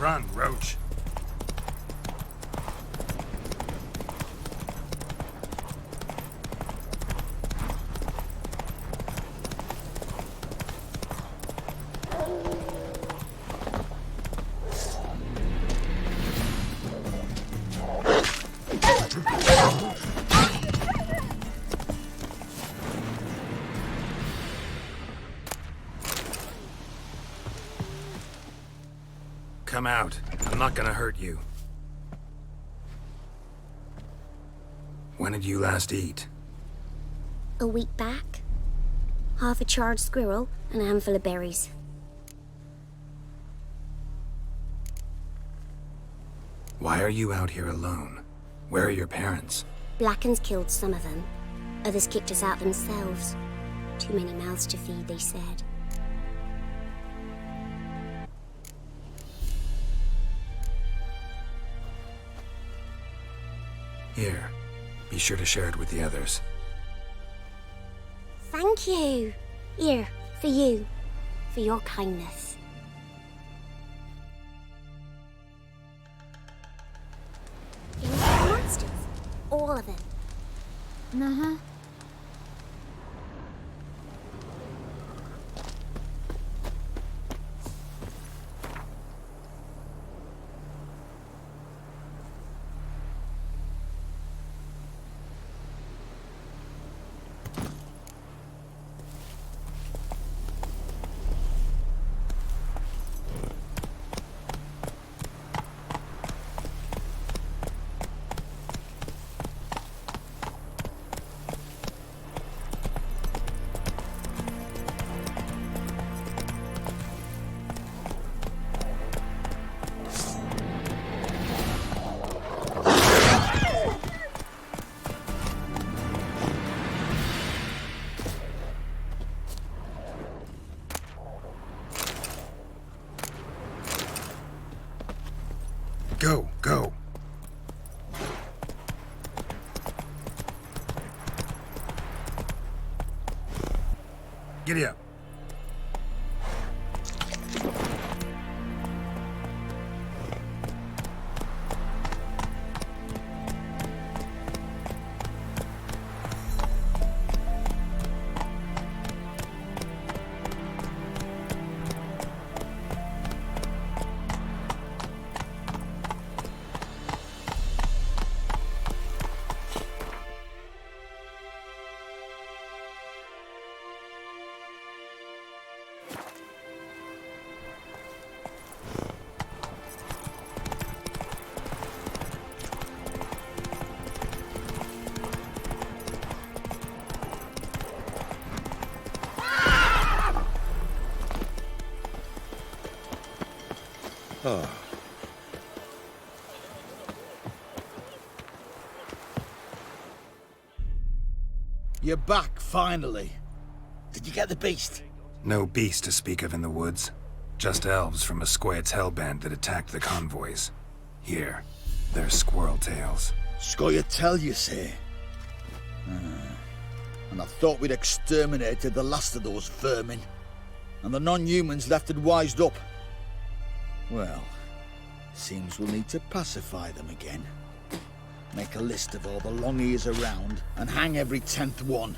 Run, Roach. Come out. I'm not gonna hurt you. When did you last eat? A week back. Half a charred squirrel and a handful of berries. Why are you out here alone? Where are your parents? Blackens killed some of them. Others kicked us out themselves. Too many mouths to feed, they said. Here. Be sure to share it with the others. Thank you. Here, for you. For your kindness. You know the monsters? All of them. Uh-huh. Go, go. Giddy up. You're back, finally. Did you get the beast? No beast to speak of in the woods. Just elves from a Squared's hellband that attacked the convoys. Here, they're squirrel tails. Scoia'tael, you say? And I thought we'd exterminated the last of those vermin. And the non-humans left it wised up. Well, seems we'll need to pacify them again. Make a list of all the long ears around and hang every 10th one.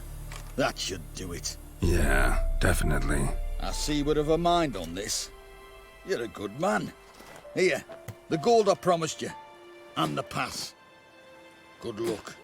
That should do it. Yeah, definitely. I see you would have a mind on this. You're a good man. Here, the gold I promised you. And the pass. Good luck.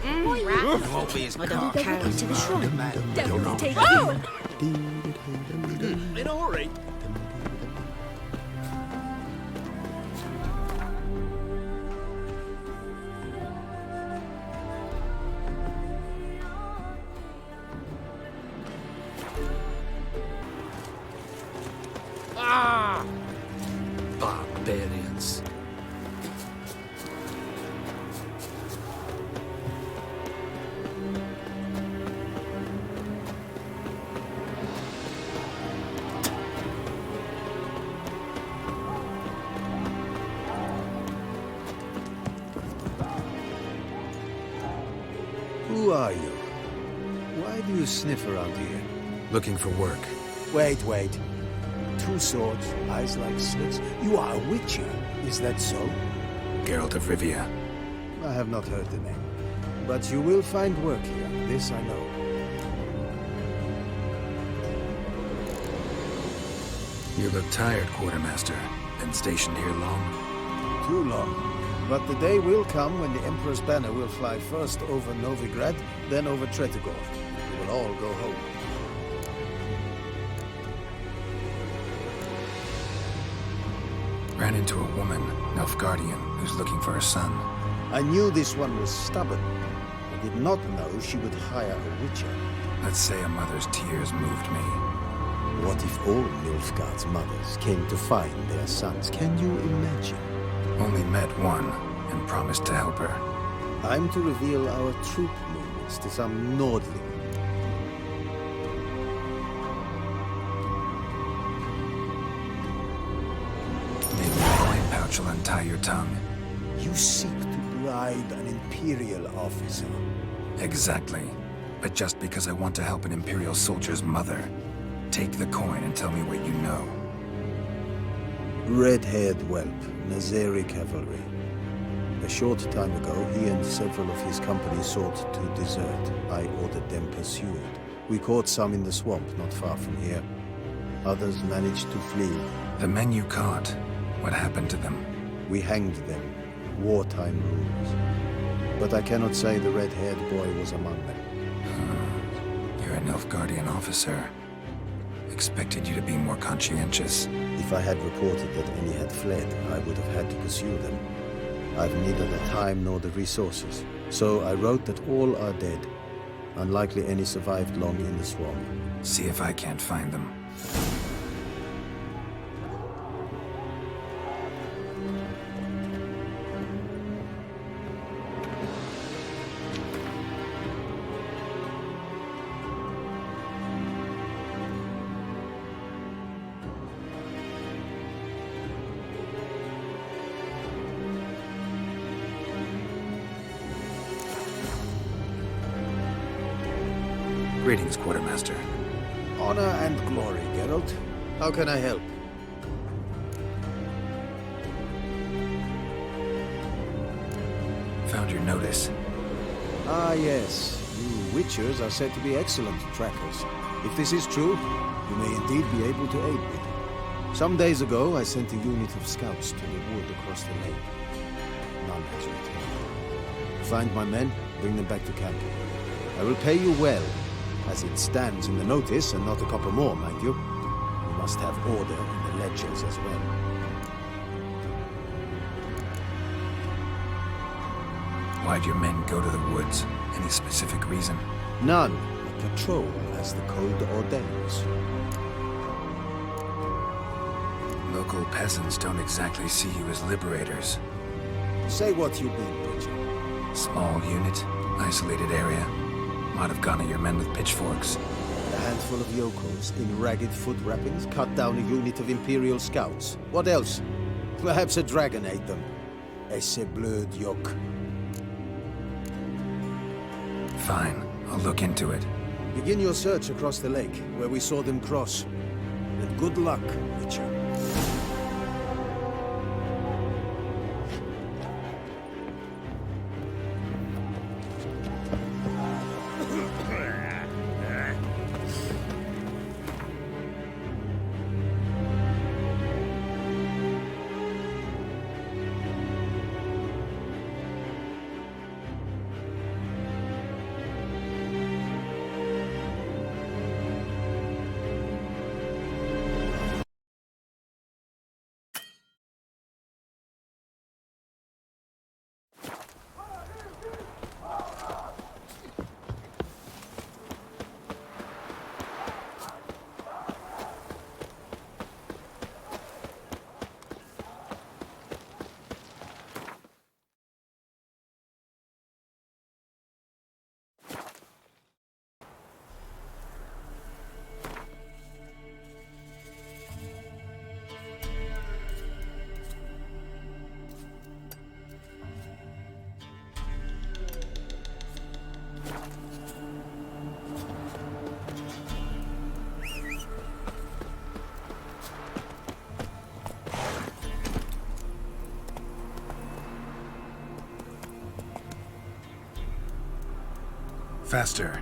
It won't be as Why don't we go back to the shrine? Definitely take In a hurry. Barbarians. Who are you? Why do you sniff around here? Looking for work. Wait. Two swords, eyes like slits. You are a witcher, is that so? Geralt of Rivia. I have not heard the name. But you will find work here, this I know. You look tired, Quartermaster. Been stationed here long? Too long. But the day will come when the Emperor's banner will fly first over Novigrad, then over Tretogor. We will all go home. Ran into a woman, Nilfgaardian, who's looking for her son. I knew this one was stubborn. I did not know she would hire a witcher. Let's say a mother's tears moved me. What if all Nilfgaard's mothers came to find their sons? Can you imagine? Only met one, and promised to help her. I'm to reveal our troop movements to some Nordling. Maybe the coin pouch will untie your tongue. You seek to bribe an Imperial officer. Exactly. But just because I want to help an Imperial soldier's mother. Take the coin and tell me what you know. Red-haired whelp, Nazeri cavalry. A short time ago, he and several of his company sought to desert. I ordered them pursued. We caught some in the swamp not far from here. Others managed to flee. The men you caught, what happened to them? We hanged them. Wartime rules. But I cannot say the red-haired boy was among them. You're a Nilfgaardian officer. Expected you to be more conscientious. If I had reported that any had fled, I would have had to pursue them. I've neither the time nor the resources. So I wrote that all are dead. Unlikely any survived long in the swamp. See if I can't find them. Greetings, Quartermaster. Honor and glory, Geralt. How can I help? Found your notice. Ah, yes. You Witchers are said to be excellent trackers. If this is true, you may indeed be able to aid me. Some days ago, I sent a unit of scouts to the wood across the lake. None has returned. Find my men, bring them back to camp. I will pay you well, as it stands in the notice, and not a copper more, mind you. We must have order in the ledgers as well. Why'd your men go to the woods? Any specific reason? None. A patrol, as the code ordains. Local peasants don't exactly see you as liberators. Say what you mean, Butcher. Small unit, isolated area. Might have gone at your men with pitchforks. A handful of yokels in ragged foot wrappings cut down a unit of Imperial scouts. What else? Perhaps a dragon ate them. Esse bleu yoke. Fine, I'll look into it. Begin your search across the lake, where we saw them cross. And good luck, Witcher. Faster.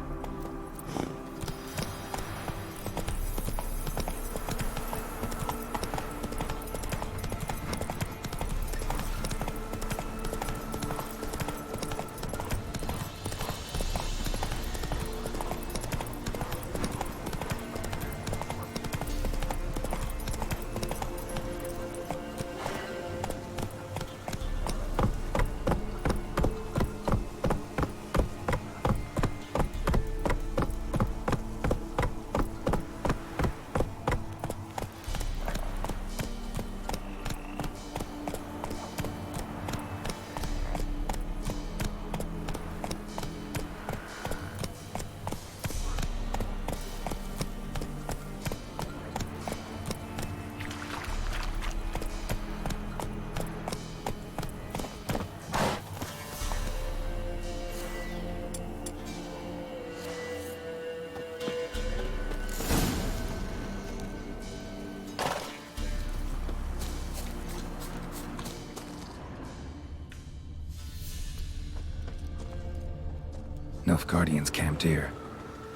Nilfgaardians camped here.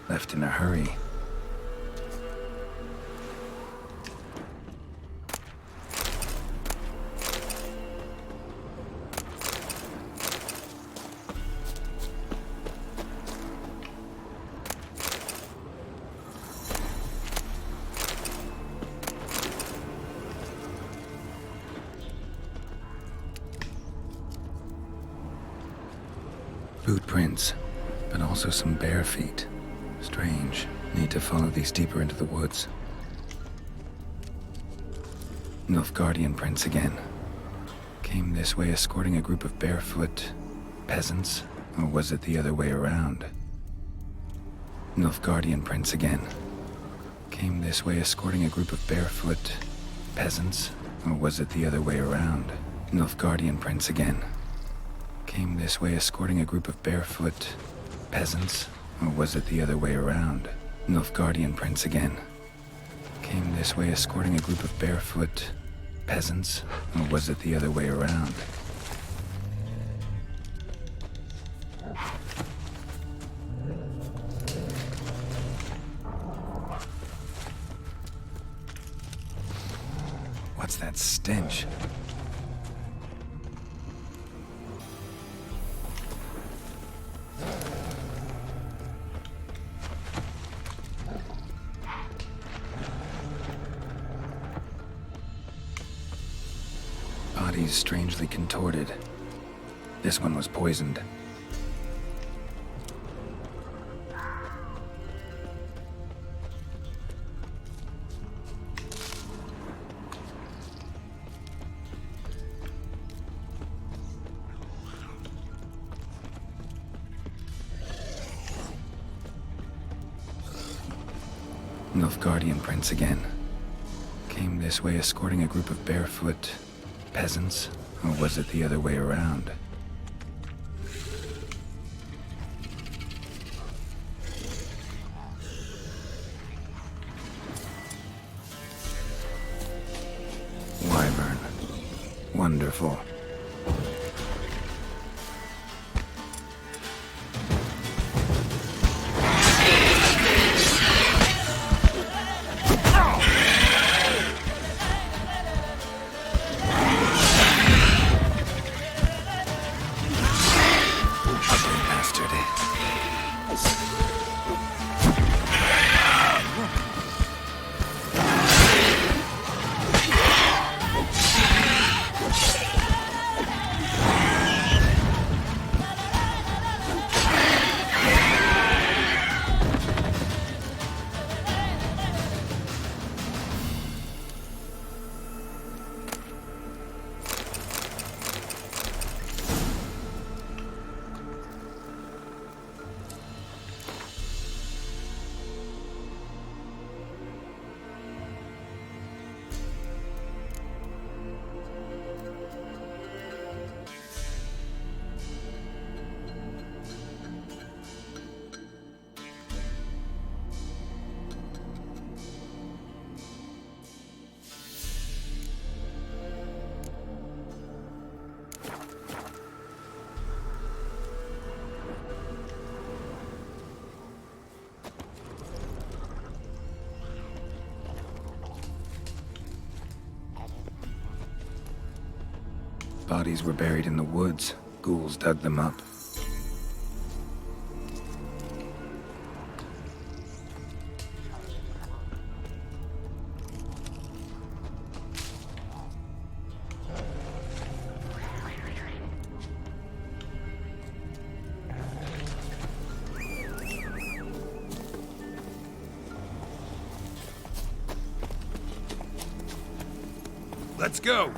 Left in a hurry. Boot prints, but also some bare feet. Strange. Need to follow these deeper into the woods. Nilfgaardian prints again. Came this way escorting a group of barefoot peasants, or was it the other way around? Nilfgaardian prints again. Came this way escorting a group of barefoot peasants, or was it the other way around? Nilfgaardian prints again. Came this way escorting a group of barefoot peasants, or was it the other way around? Nilfgaardian prints again. Came this way escorting a group of barefoot peasants, or was it the other way around? What's that stench? Bodies strangely contorted. This one was poisoned. Nilfgaardian prints again. Came this way escorting a group of barefoot peasants, or was it the other way around? Wyvern. Wonderful. bodies were buried in the woods. Ghouls dug them up. Let's go!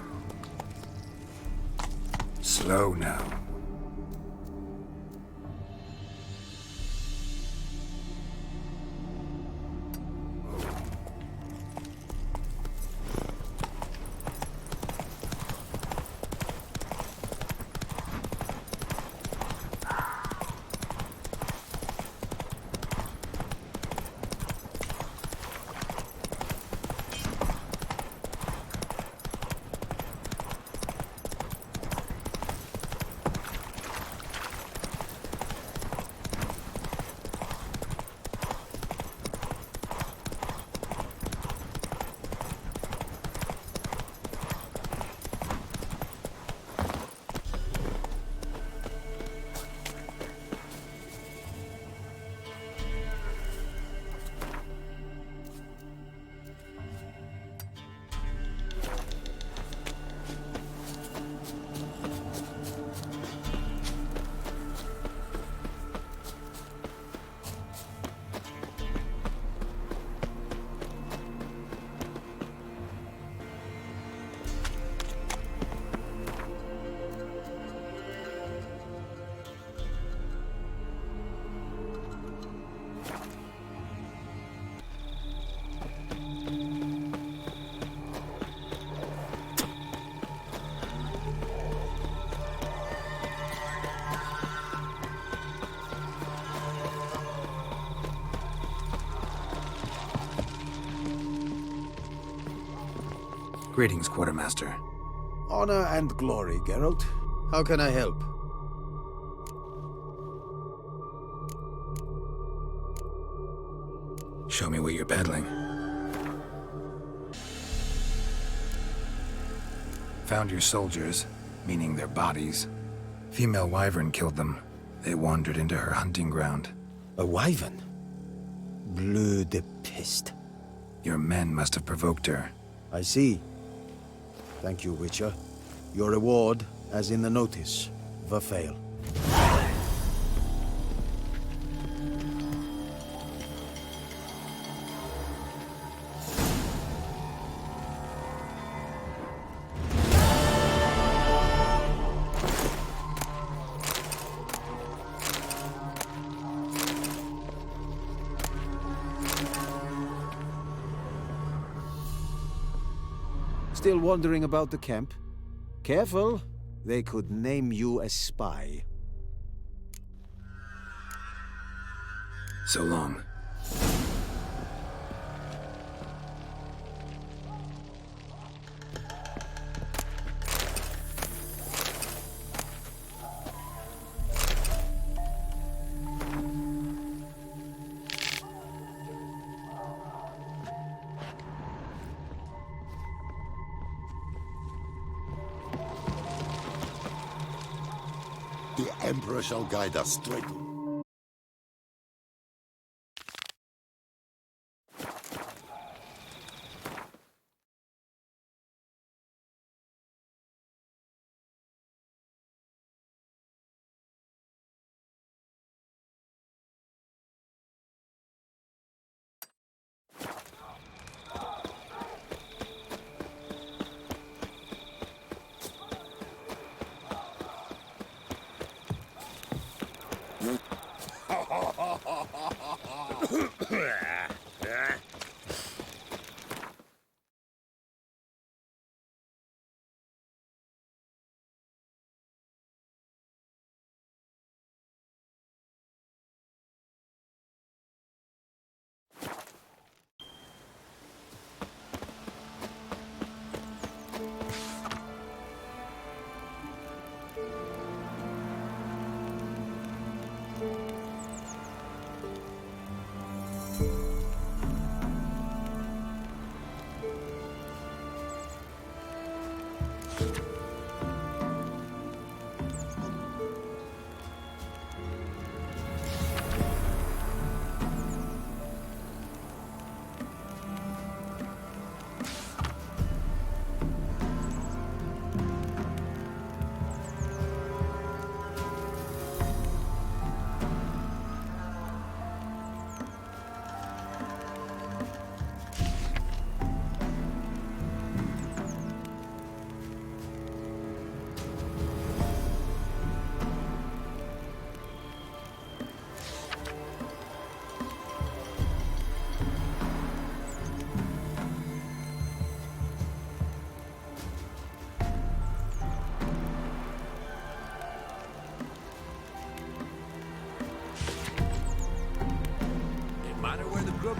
Slow now. Greetings, Quartermaster. Honor and glory, Geralt. How can I help? Show me what you're peddling. Found your soldiers, meaning their bodies. Female wyvern killed them. They wandered into her hunting ground. A wyvern? Bleu de peste. Your men must have provoked her. I see. Thank you, Witcher. Your reward, as in the notice, Verfail. Still wandering about the camp? Careful, they could name you a spy. So long. The Emperor shall guide us straight.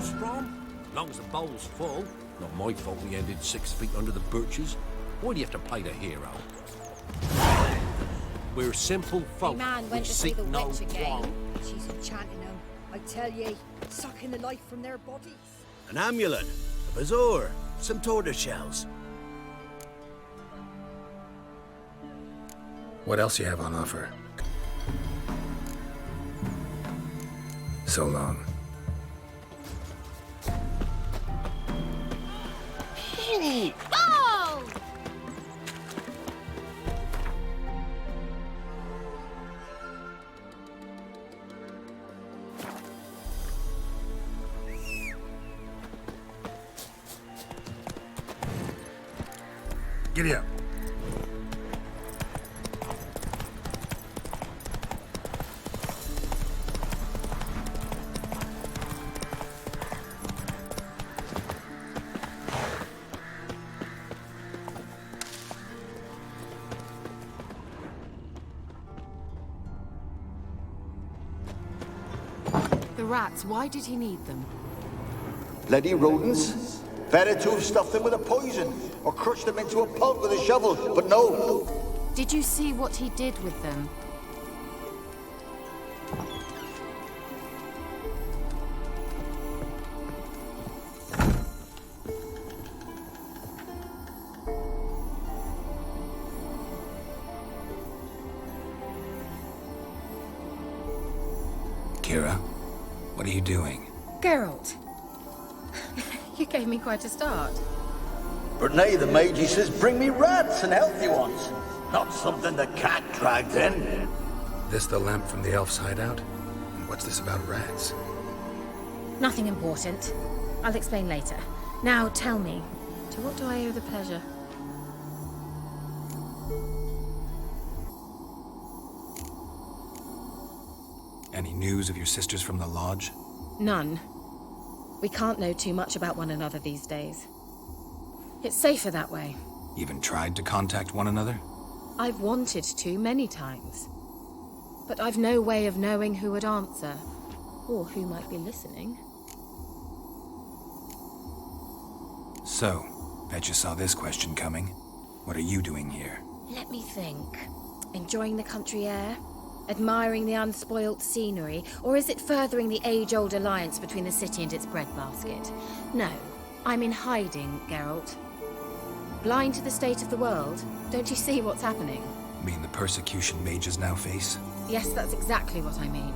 boats from? Long as the bowl's full. Not my fault we ended 6 feet under the birches. Why do you have to play the hero? We're simple folk. A man We went to see seek the no witch again. wrong. She's enchanting them. I tell ye, sucking the life from their bodies. An amulet, a bazaar, some tortoise shells. What else you have on offer? So long. Oh! Giddy up. The rats, why did he need them? Bloody rodents. Better to have stuffed them with a poison, or crushed them into a pulp with a shovel, but no. Did you see what he did with them? Kira, what are you doing? Geralt, you gave me quite a start. But nay, the mage, he says, bring me rats and healthy ones. Not something the cat dragged in. This the lamp from the elf's hideout? And what's this about rats? Nothing important. I'll explain later. Now tell me, to what do I owe the pleasure? Any news of your sisters from the lodge? None. We can't know too much about one another these days. It's safer that way. Even tried to contact one another? I've wanted to many times. But I've no way of knowing who would answer, or who might be listening. So, bet you saw this question coming. What are you doing here? Let me think. Enjoying the country air? Admiring the unspoilt scenery? Or is it furthering the age-old alliance between the city and its breadbasket? No, I'm in hiding, Geralt. Blind to the state of the world? Don't you see what's happening? Mean the persecution mages now face? Yes, that's exactly what I mean.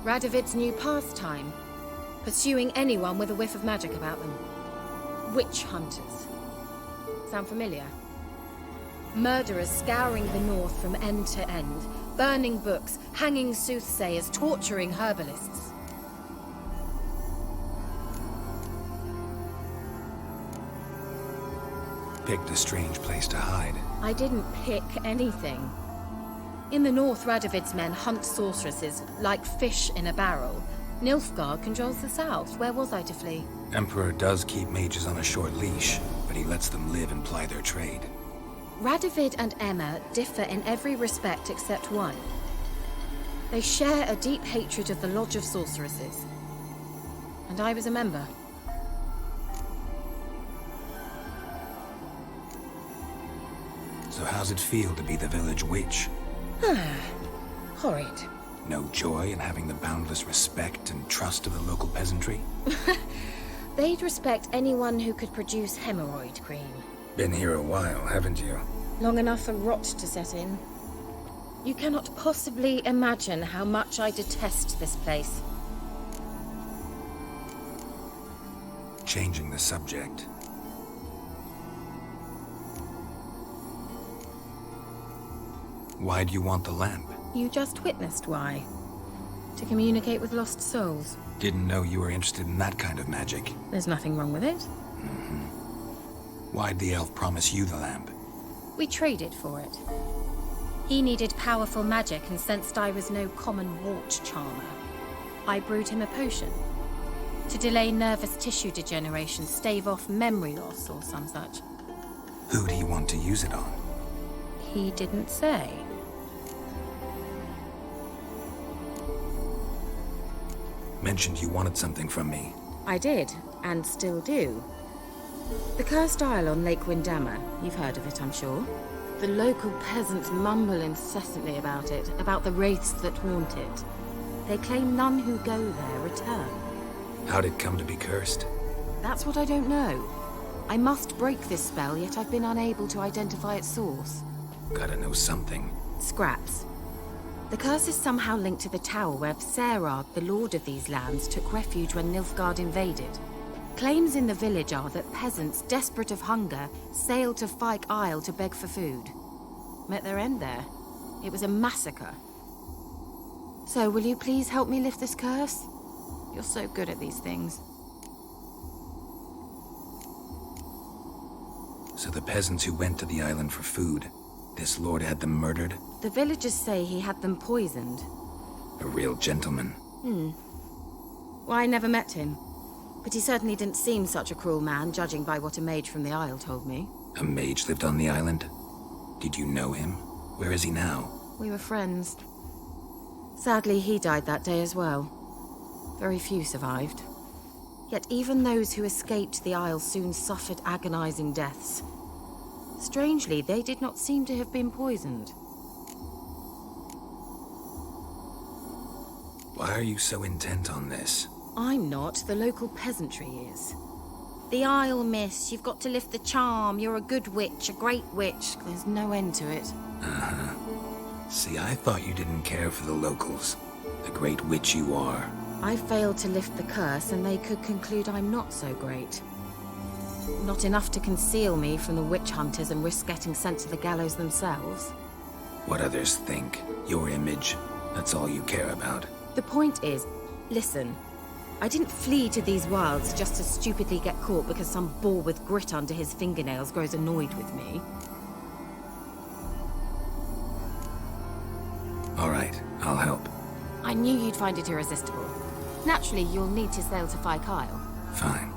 Radovid's new pastime. Pursuing anyone with a whiff of magic about them. Witch hunters. Sound familiar? Murderers scouring the north from end to end, burning books, hanging soothsayers, torturing herbalists. Picked a strange place to hide. I didn't pick anything. In the north, Radovid's men hunt sorceresses like fish in a barrel. Nilfgaard controls the south. Where was I to flee? Emperor does keep mages on a short leash, but he lets them live and ply their trade. Radovid and Emma differ in every respect except one. They share a deep hatred of the Lodge of Sorceresses. And I was a member. So how's it feel to be the village witch? Horrid. No joy in having the boundless respect and trust of the local peasantry? They'd respect anyone who could produce hemorrhoid cream. Been here a while, haven't you? Long enough for rot to set in. You cannot possibly imagine how much I detest this place. Changing the subject. Why do you want the lamp? You just witnessed why. To communicate with lost souls. Didn't know you were interested in that kind of magic. There's nothing wrong with it. Why'd the elf promise you the lamp? We traded for it. He needed powerful magic and sensed I was no common wart charmer. I brewed him a potion. To delay nervous tissue degeneration, stave off memory loss or some such. Who'd he want to use it on? He didn't say. Mentioned you wanted something from me. I did, and still do. The Cursed Isle on Lake Windammer. You've heard of it, I'm sure. The local peasants mumble incessantly about it, about the wraiths that haunt it. They claim none who go there return. How'd it come to be cursed? That's what I don't know. I must break this spell, yet I've been unable to identify its source. Gotta know something. Scraps. The curse is somehow linked to the tower where Serad, the lord of these lands, took refuge when Nilfgaard invaded. Claims in the village are that peasants, desperate of hunger, sailed to Fyke Isle to beg for food. Met their end there. It was a massacre. So, will you please help me lift this curse? You're so good at these things. So the peasants who went to the island for food, this lord had them murdered? The villagers say he had them poisoned. A real gentleman. Well, I never met him. But he certainly didn't seem such a cruel man, judging by what a mage from the Isle told me. A mage lived on the island? Did you know him? Where is he now? We were friends. Sadly, he died that day as well. Very few survived. Yet even those who escaped the Isle soon suffered agonizing deaths. Strangely, they did not seem to have been poisoned. Why are you so intent on this? I'm not, the local peasantry is. The Isle, miss, you've got to lift the charm. You're a good witch, a great witch. There's no end to it. Uh-huh. See, I thought you didn't care for the locals. The great witch you are. I failed to lift the curse, and they could conclude I'm not so great. Not enough to conceal me from the witch hunters and risk getting sent to the gallows themselves. What others think, your image, that's all you care about. The point is, listen, I didn't flee to these wilds just to stupidly get caught because some boar with grit under his fingernails grows annoyed with me. All right, I'll help. I knew you'd find it irresistible. Naturally, you'll need to sail to Fyke Isle. Fine.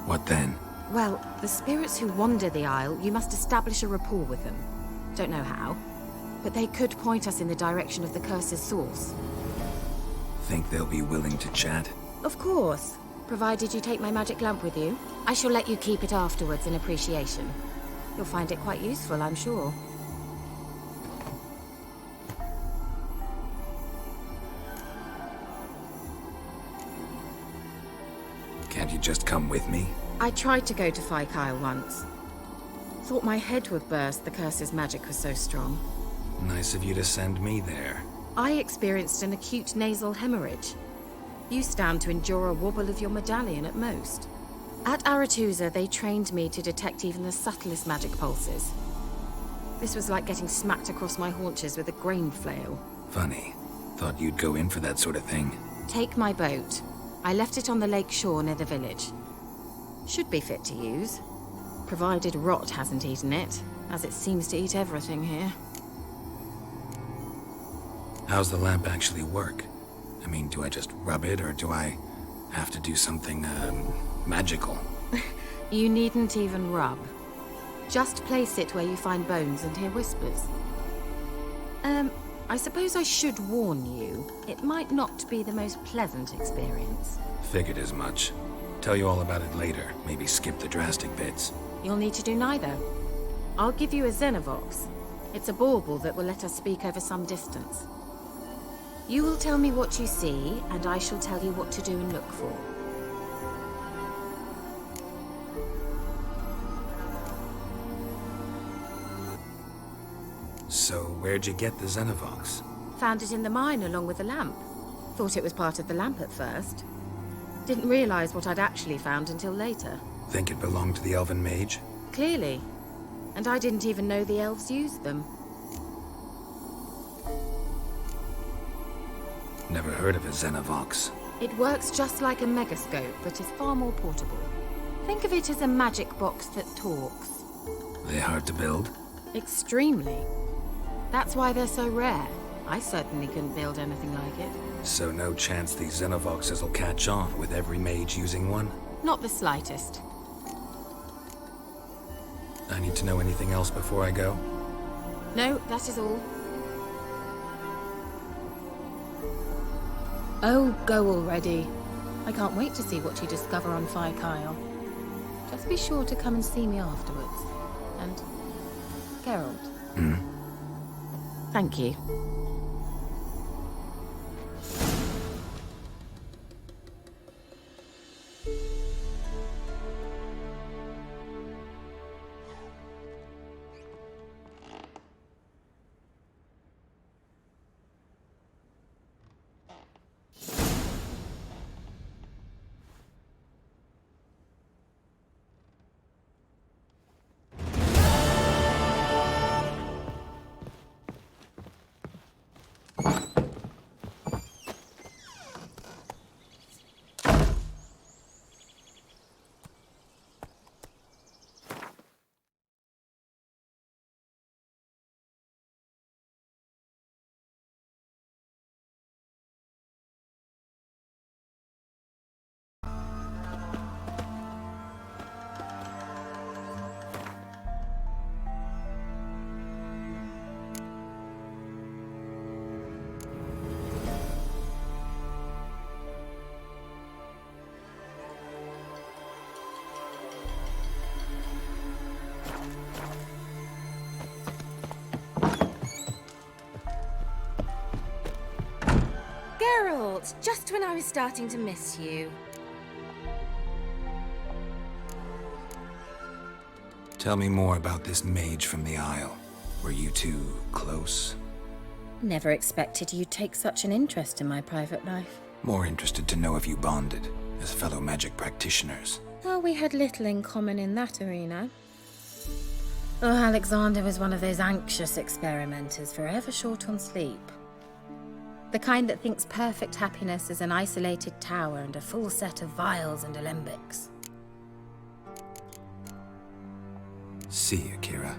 What then? Well, the spirits who wander the Isle, you must establish a rapport with them. Don't know how, but they could point us in the direction of the curse's source. Think they'll be willing to chat? Of course, provided you take my magic lamp with you. I shall let you keep it afterwards in appreciation. You'll find it quite useful, I'm sure. Can't you just come with me? I tried to go to Fyke Isle once. Thought my head would burst, the curse's magic was so strong. Nice of you to send me there. I experienced an acute nasal hemorrhage. You stand to endure a wobble of your medallion at most. At Aretusa, they trained me to detect even the subtlest magic pulses. This was like getting smacked across my haunches with a grain flail. Funny. Thought you'd go in for that sort of thing. Take my boat. I left it on the lake shore near the village. Should be fit to use. Provided rot hasn't eaten it, as it seems to eat everything here. How's the lamp actually work? I mean, do I just rub it, or do I have to do something, magical? You needn't even rub. Just place it where you find bones and hear whispers. I suppose I should warn you, it might not be the most pleasant experience. Figured as much. Tell you all about it later, maybe skip the drastic bits. You'll need to do neither. I'll give you a Xenovox. It's a bauble that will let us speak over some distance. You will tell me what you see, and I shall tell you what to do and look for. So, where'd you get the Xenovox? Found it in the mine along with the lamp. Thought it was part of the lamp at first. Didn't realize what I'd actually found until later. Think it belonged to the Elven Mage? Clearly. And I didn't even know the elves used them. Never heard of a Xenovox. It works just like a megascope, but is far more portable. Think of it as a magic box that talks. They hard to build? Extremely. That's why they're so rare. I certainly couldn't build anything like it. So no chance these Xenovoxes will catch on with every mage using one? Not the slightest. I need to know anything else before I go? No, that is all. Oh, go already. I can't wait to see what you discover on Phi Kyle. Just be sure to come and see me afterwards. And Geralt. Thank you. Geralt, just when I was starting to miss you. Tell me more about this mage from the Isle. Were you two close? Never expected you'd take such an interest in my private life. More interested to know if you bonded as fellow magic practitioners. Oh, we had little in common in that arena. Oh, Alexander was one of those anxious experimenters, forever short on sleep. The kind that thinks perfect happiness is an isolated tower and a full set of vials and alembics. See you, Kira.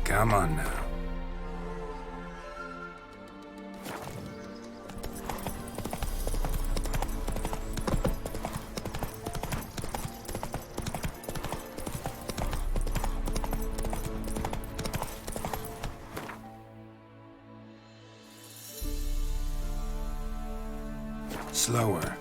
Come on now. Slower.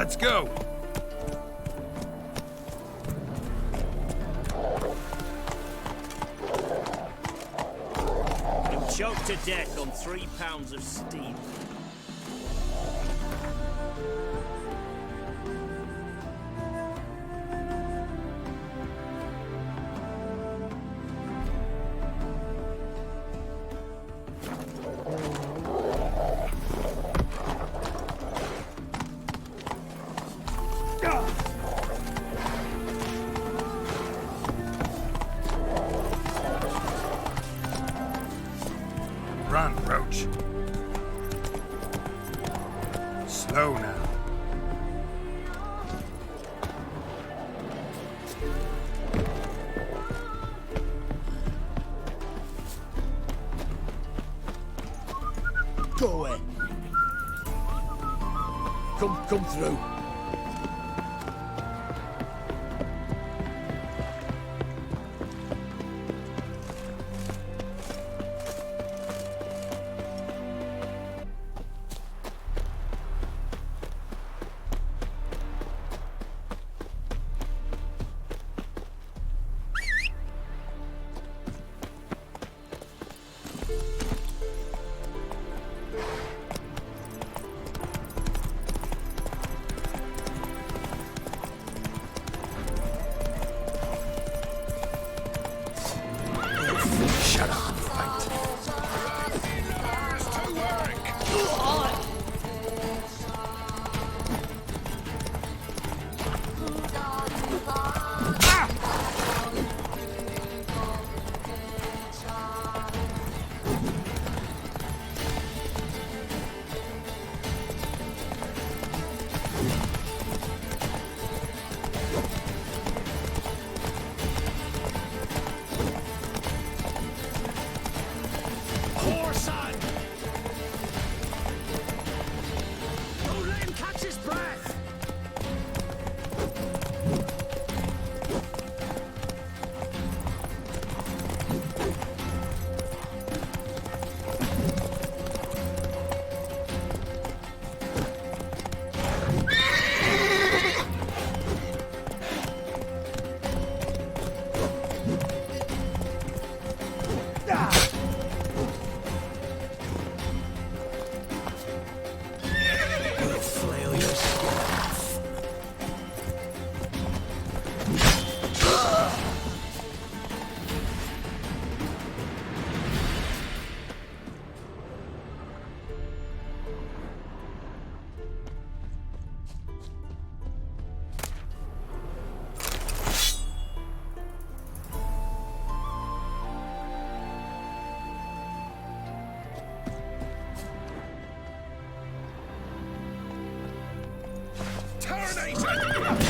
Let's go. I'm choked to death on 3 pounds of steel. Run, Roach. Slow now. Go away. Come through. Shut up and fight.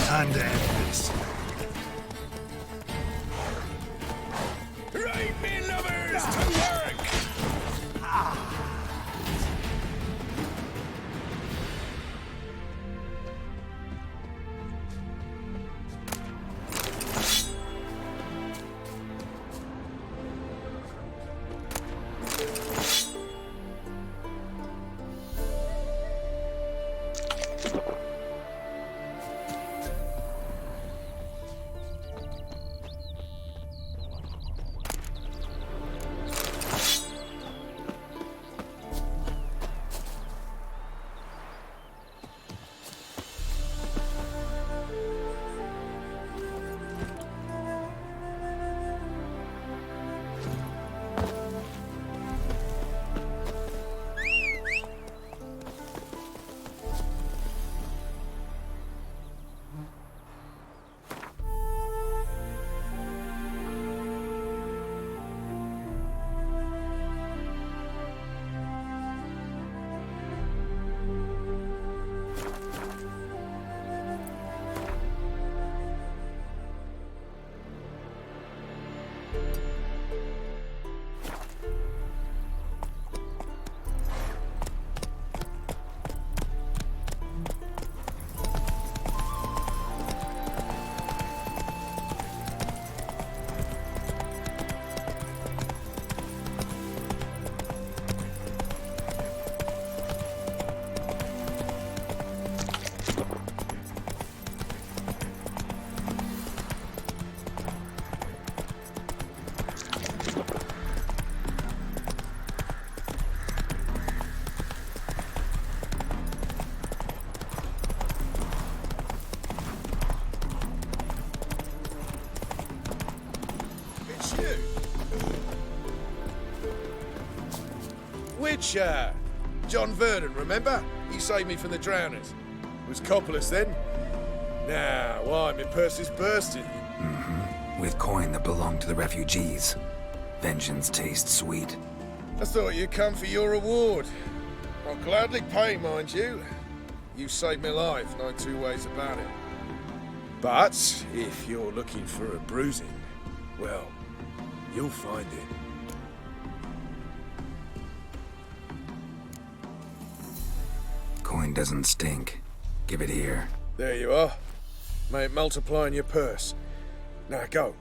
Time to end this. Right, me lovers, to work! Witcher! John Verdon, remember? He saved me from the drowners. Was Coppolis then? Now, why, my purse is bursting. With coin that belonged to the refugees. Vengeance tastes sweet. I thought you'd come for your reward. I'll gladly pay, mind you. You saved my life, no two ways about it. But if you're looking for a bruising, well, you'll find it. Coin doesn't stink. Give it here. There you are. May it multiply in your purse. Now go.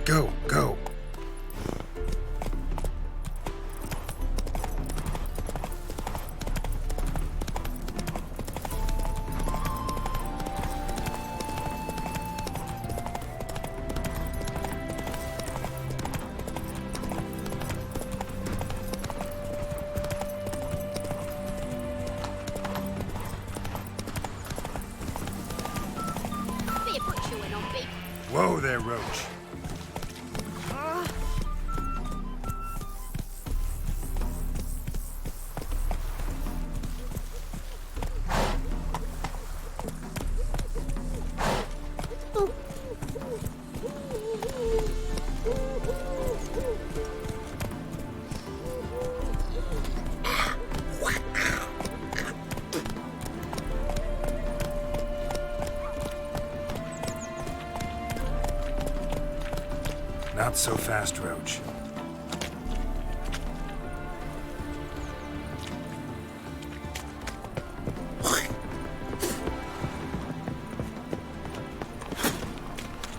Go, go. Whoa there, Roach. Not so fast, Roach.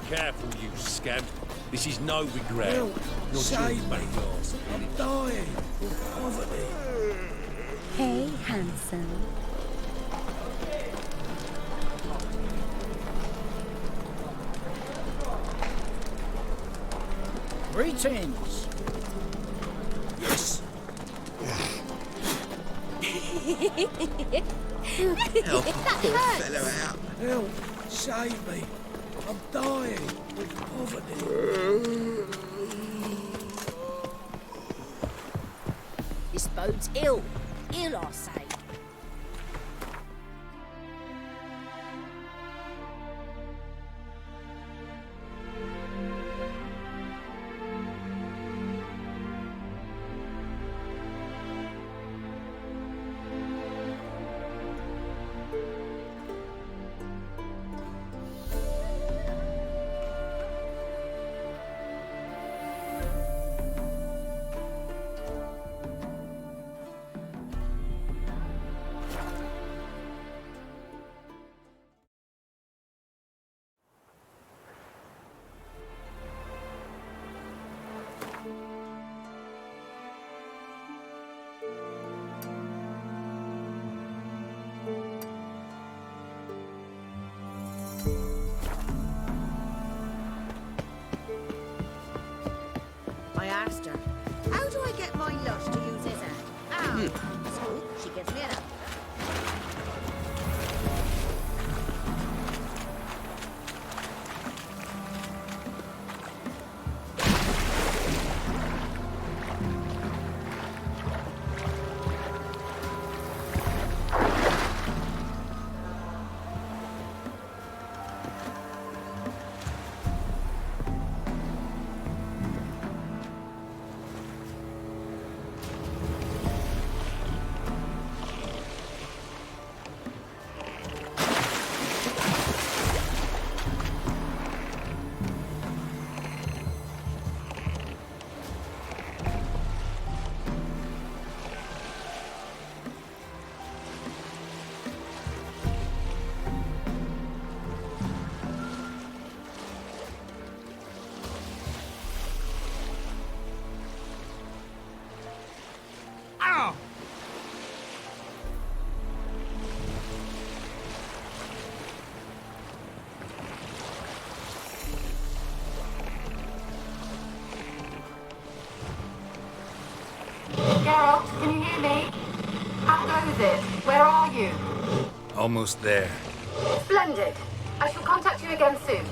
Careful, you scamp. This is no regret. Help! You're Save me! yours. I'm dying of poverty. Hey, handsome. Greetings! Yes. Help, poor fellow out. Help! Save me! I'm dying of poverty. This bodes ill. Ill, I say. I asked her, how do I get my lush to use his hand? So she gives me an answer. Geralt, can you hear me? How goes it? Where are you? Almost there. Splendid. I shall contact you again soon.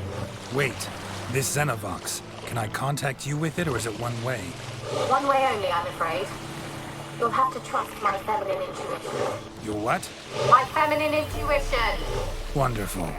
Wait, this Xenovox. Can I contact you with it, or is it one way? One way only, I'm afraid. You'll have to trust my feminine intuition. Your what? My feminine intuition! Wonderful.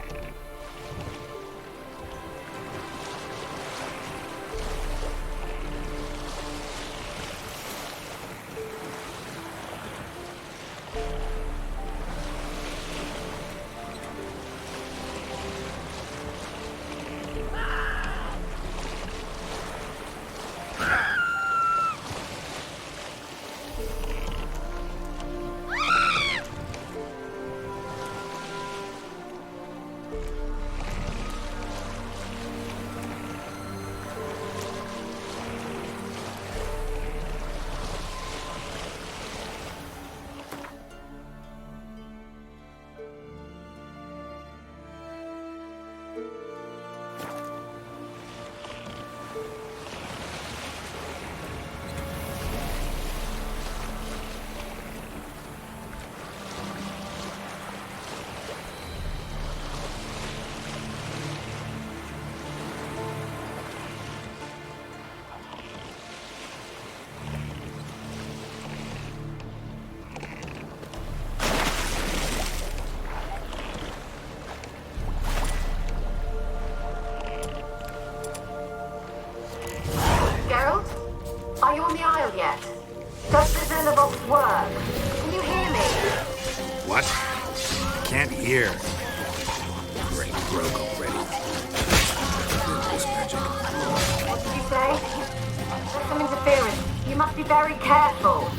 Geralt? Are you on the Isle yet? Does the Xenovox work? Can you hear me? What? I can't hear. Great, broke already. This magic. What did you say? There's some interference. You must be very careful.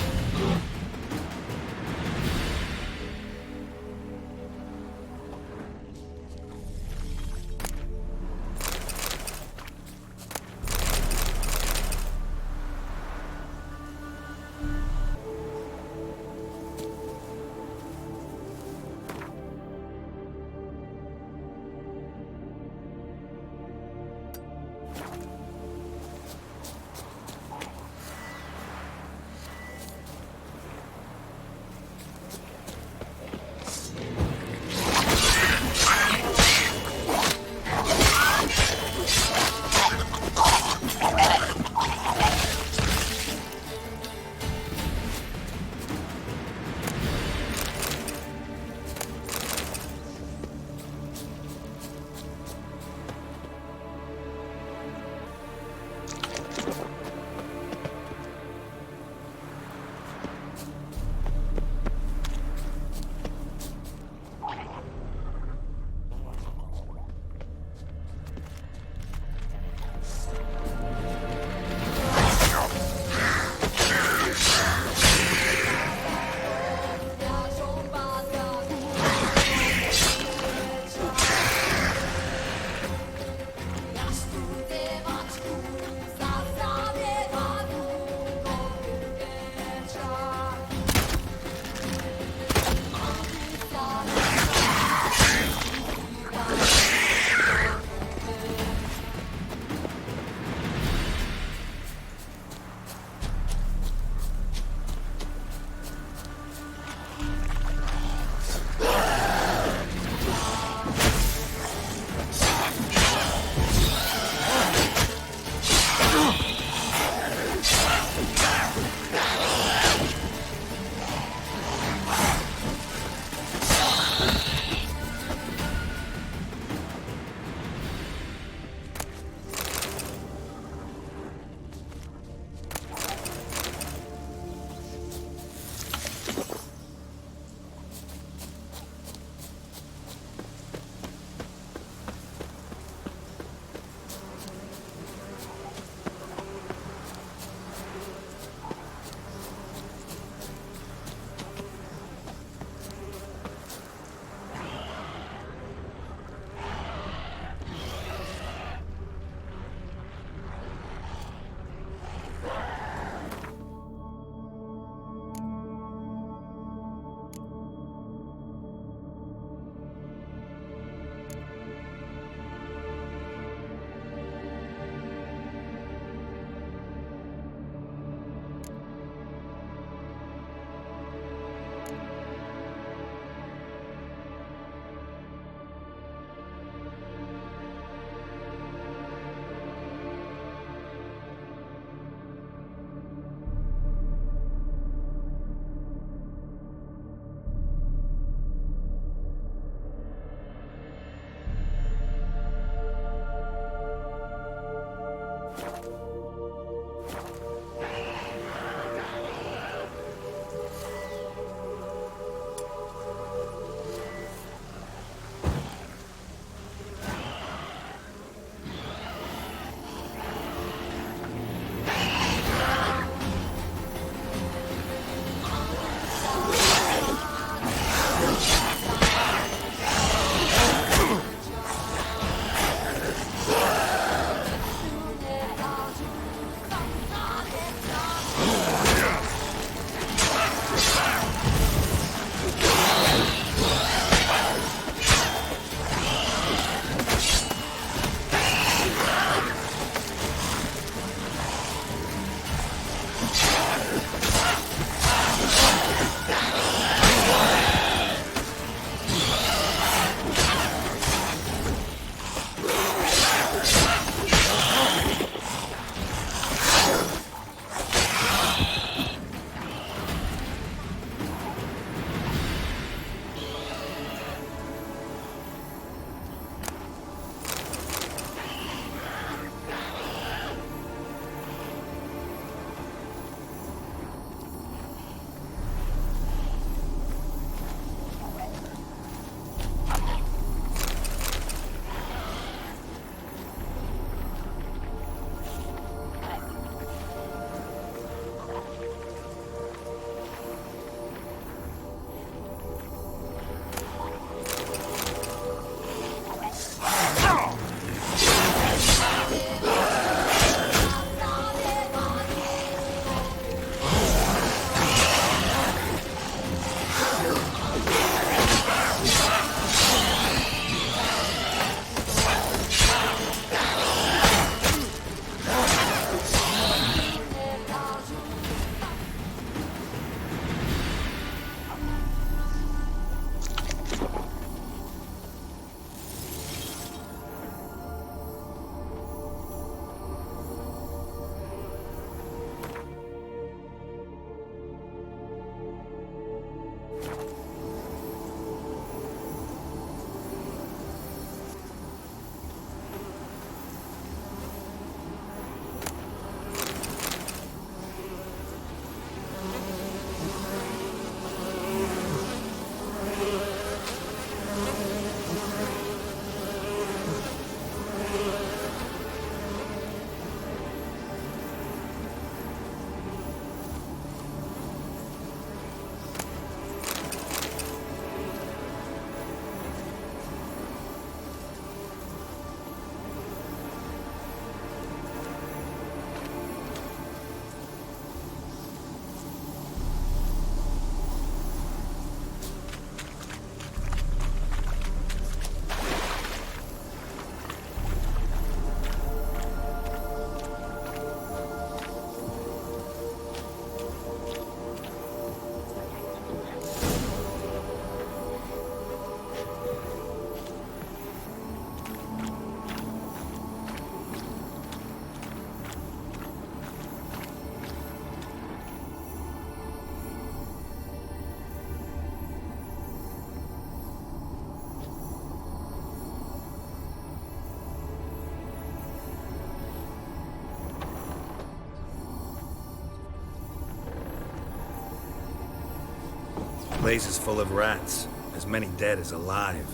place is full of rats. As many dead as alive.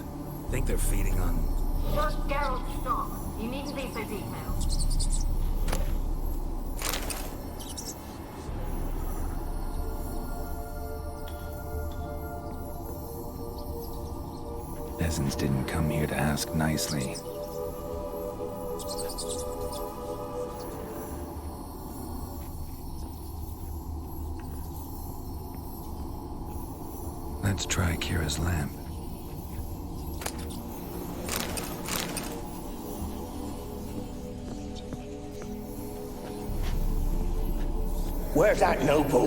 Think they're feeding on... Just Geralt, stop. You need to leave their details. Peasants didn't come here to ask nicely. Let's try Kira's lamp. Where's that noble?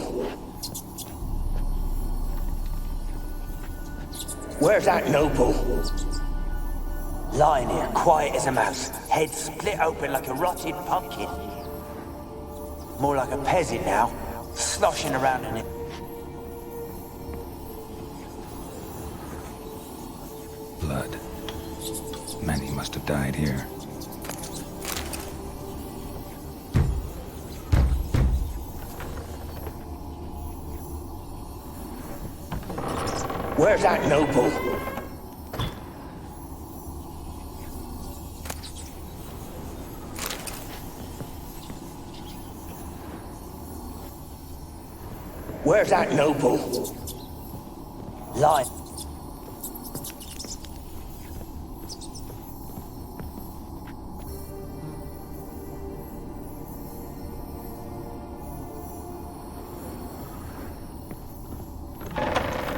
Where's that noble? Lying here, quiet as a mouse, head split open like a rotted pumpkin. More like a peasant now, sloshing around in it. Blood. Many must have died here. Where's that noble? Where's that noble? Lying.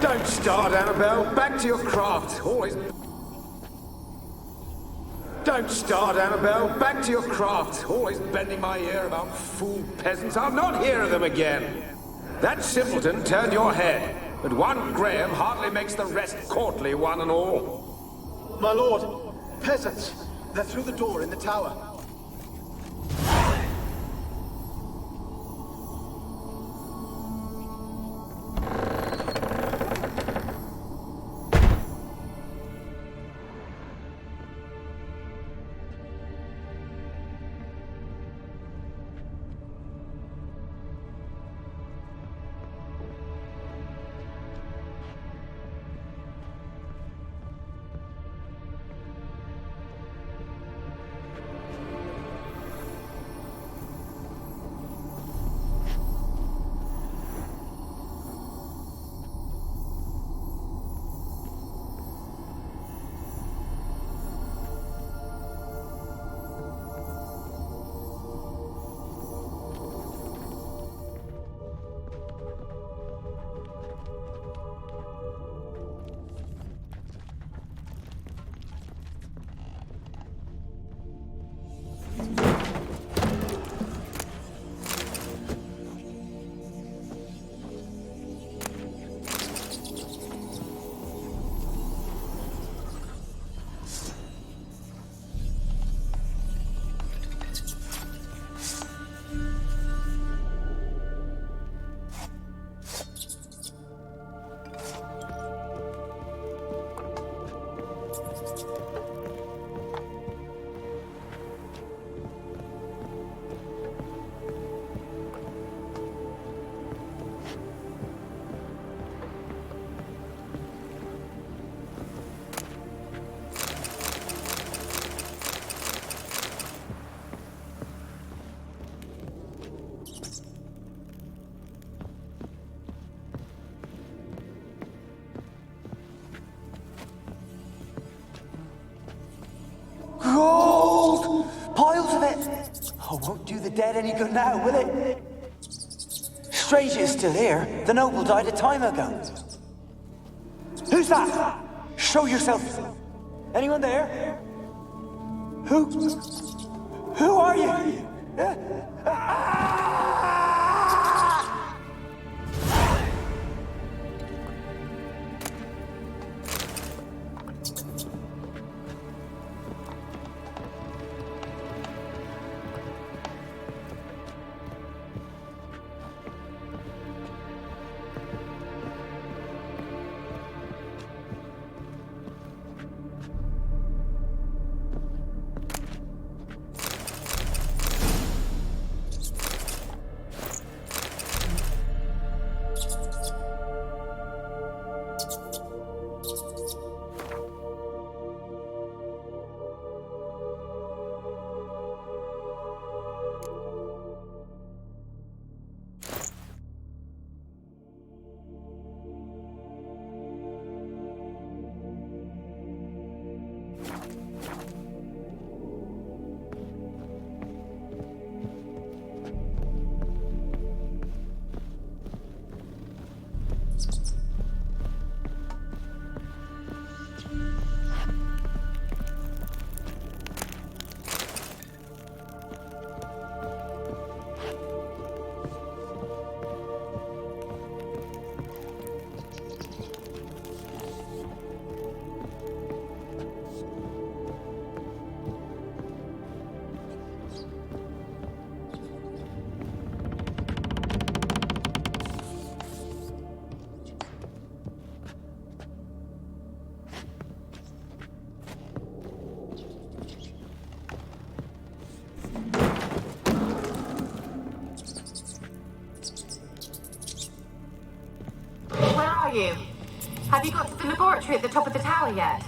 Don't start, Annabelle. Back to your craft. Always... Don't start, Annabelle. Back to your craft. Always bending my ear about fool peasants. I'll not hear of them again. That simpleton turned your head, but one Graham hardly makes the rest courtly, one and all. My lord, peasants. They're through the door in the tower. Gold! Piles of it! Oh, won't do the dead any good now, will it? Strange it's still here. The noble died a time ago. Who's that? Show yourself. Anyone there? Who are you? you? Have you got to the laboratory at the top of the tower yet?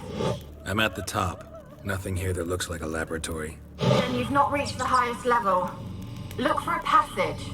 I'm at the top. Nothing here that looks like a laboratory. Then you've not reached the highest level. Look for a passage.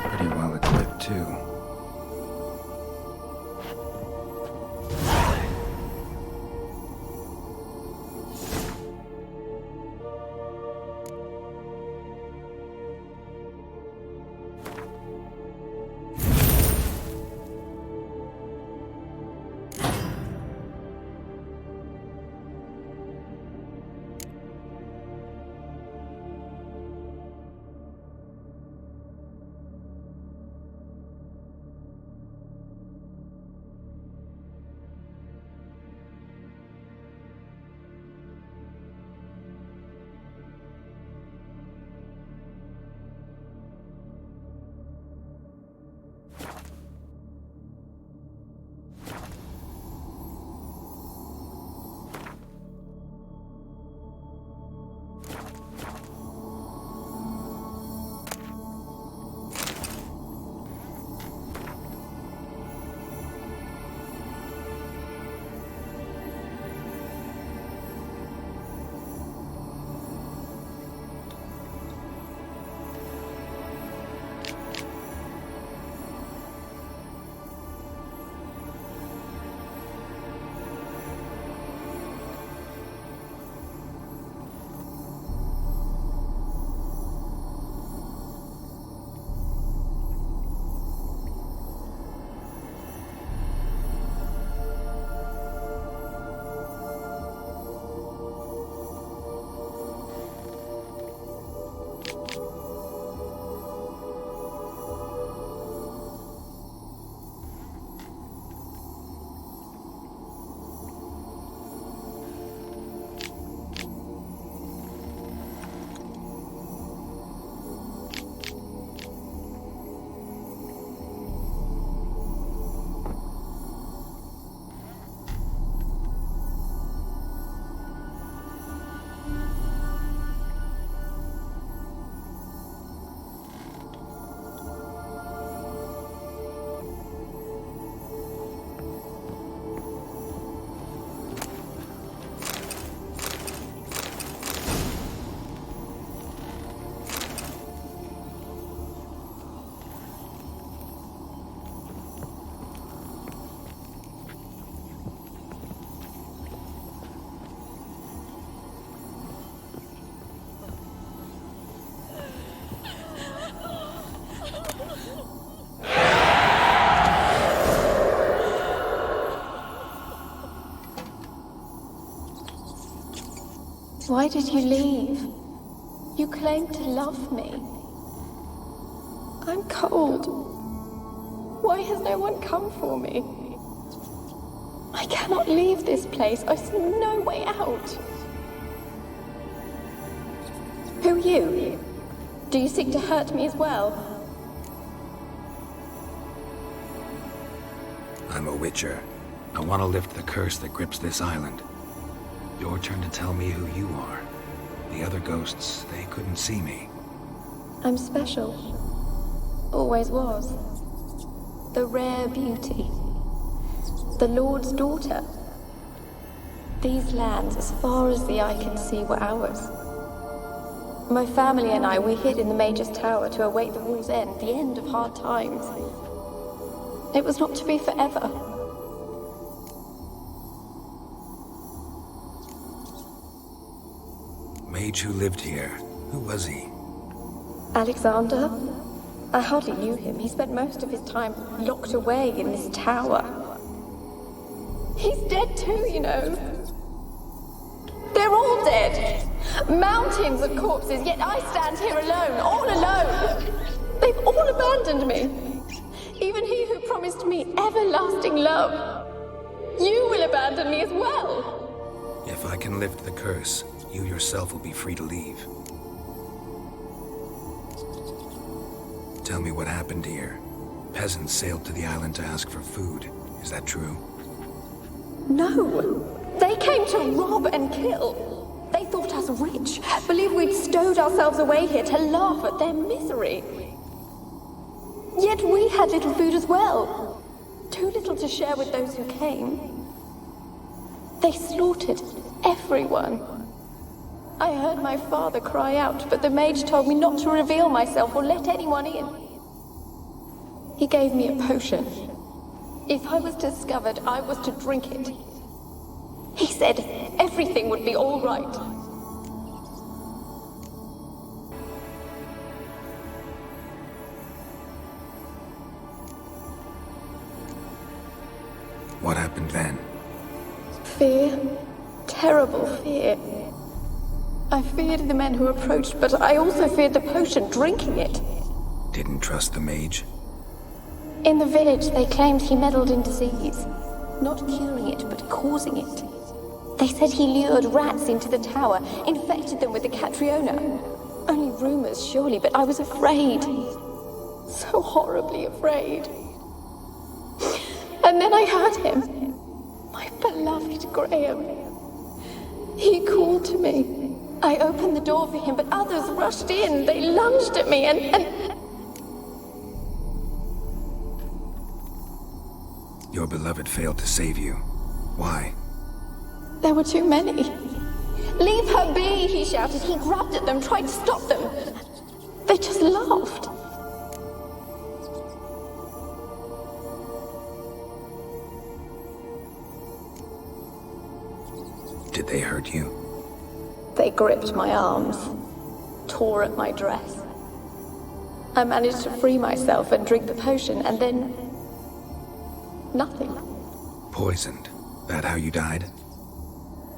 Pretty well equipped, too. Why did you leave? You claimed to love me. I'm cold. Why has no one come for me? I cannot leave this place. I see no way out. Who are you? Do you seek to hurt me as well? I'm a Witcher. I want to lift the curse that grips this island. Your turn to tell me who you are. The other ghosts, they couldn't see me. I'm special. always was. The rare beauty. The Lord's daughter. These lands, as far as the eye can see, were ours. My family and I, we hid in the Major's Tower to await the war's end, the end of hard times. It was not to be forever. Mage who lived here. Who was he? Alexander? I hardly knew him. He spent most of his time locked away in this tower. He's dead too, you know. They're all dead. Mountains of corpses, yet I stand here alone, all alone. They've all abandoned me. Even he who promised me everlasting love. You will abandon me as well. If I can lift the curse, you yourself will be free to leave. Tell me what happened here. Peasants sailed to the island to ask for food. Is that true? No. They came to rob and kill. They thought us rich, believed we'd stowed ourselves away here to laugh at their misery. Yet we had little food as well. Too little to share with those who came. They slaughtered everyone. I heard my father cry out, but the mage told me not to reveal myself or let anyone in. He gave me a potion. If I was discovered, I was to drink it. He said everything would be all right. What happened then? Fear. Terrible fear. I feared the men who approached, but I also feared the potion, drinking it. Didn't trust the mage? In the village, they claimed he meddled in disease. Not curing it, but causing it. They said he lured rats into the tower, infected them with the Catriona. Only rumors, surely, but I was afraid. So horribly afraid. And then I heard him. My beloved Graham. He called to me. I opened the door for him, but others rushed in. They lunged at me and... Your beloved failed to save you. Why? There were too many. Leave her be, he shouted. He grabbed at them, tried to stop them. They just laughed. Did they hurt you? They gripped my arms, tore at my dress. I managed to free myself and drink the potion, and then... nothing. Poisoned. That how you died?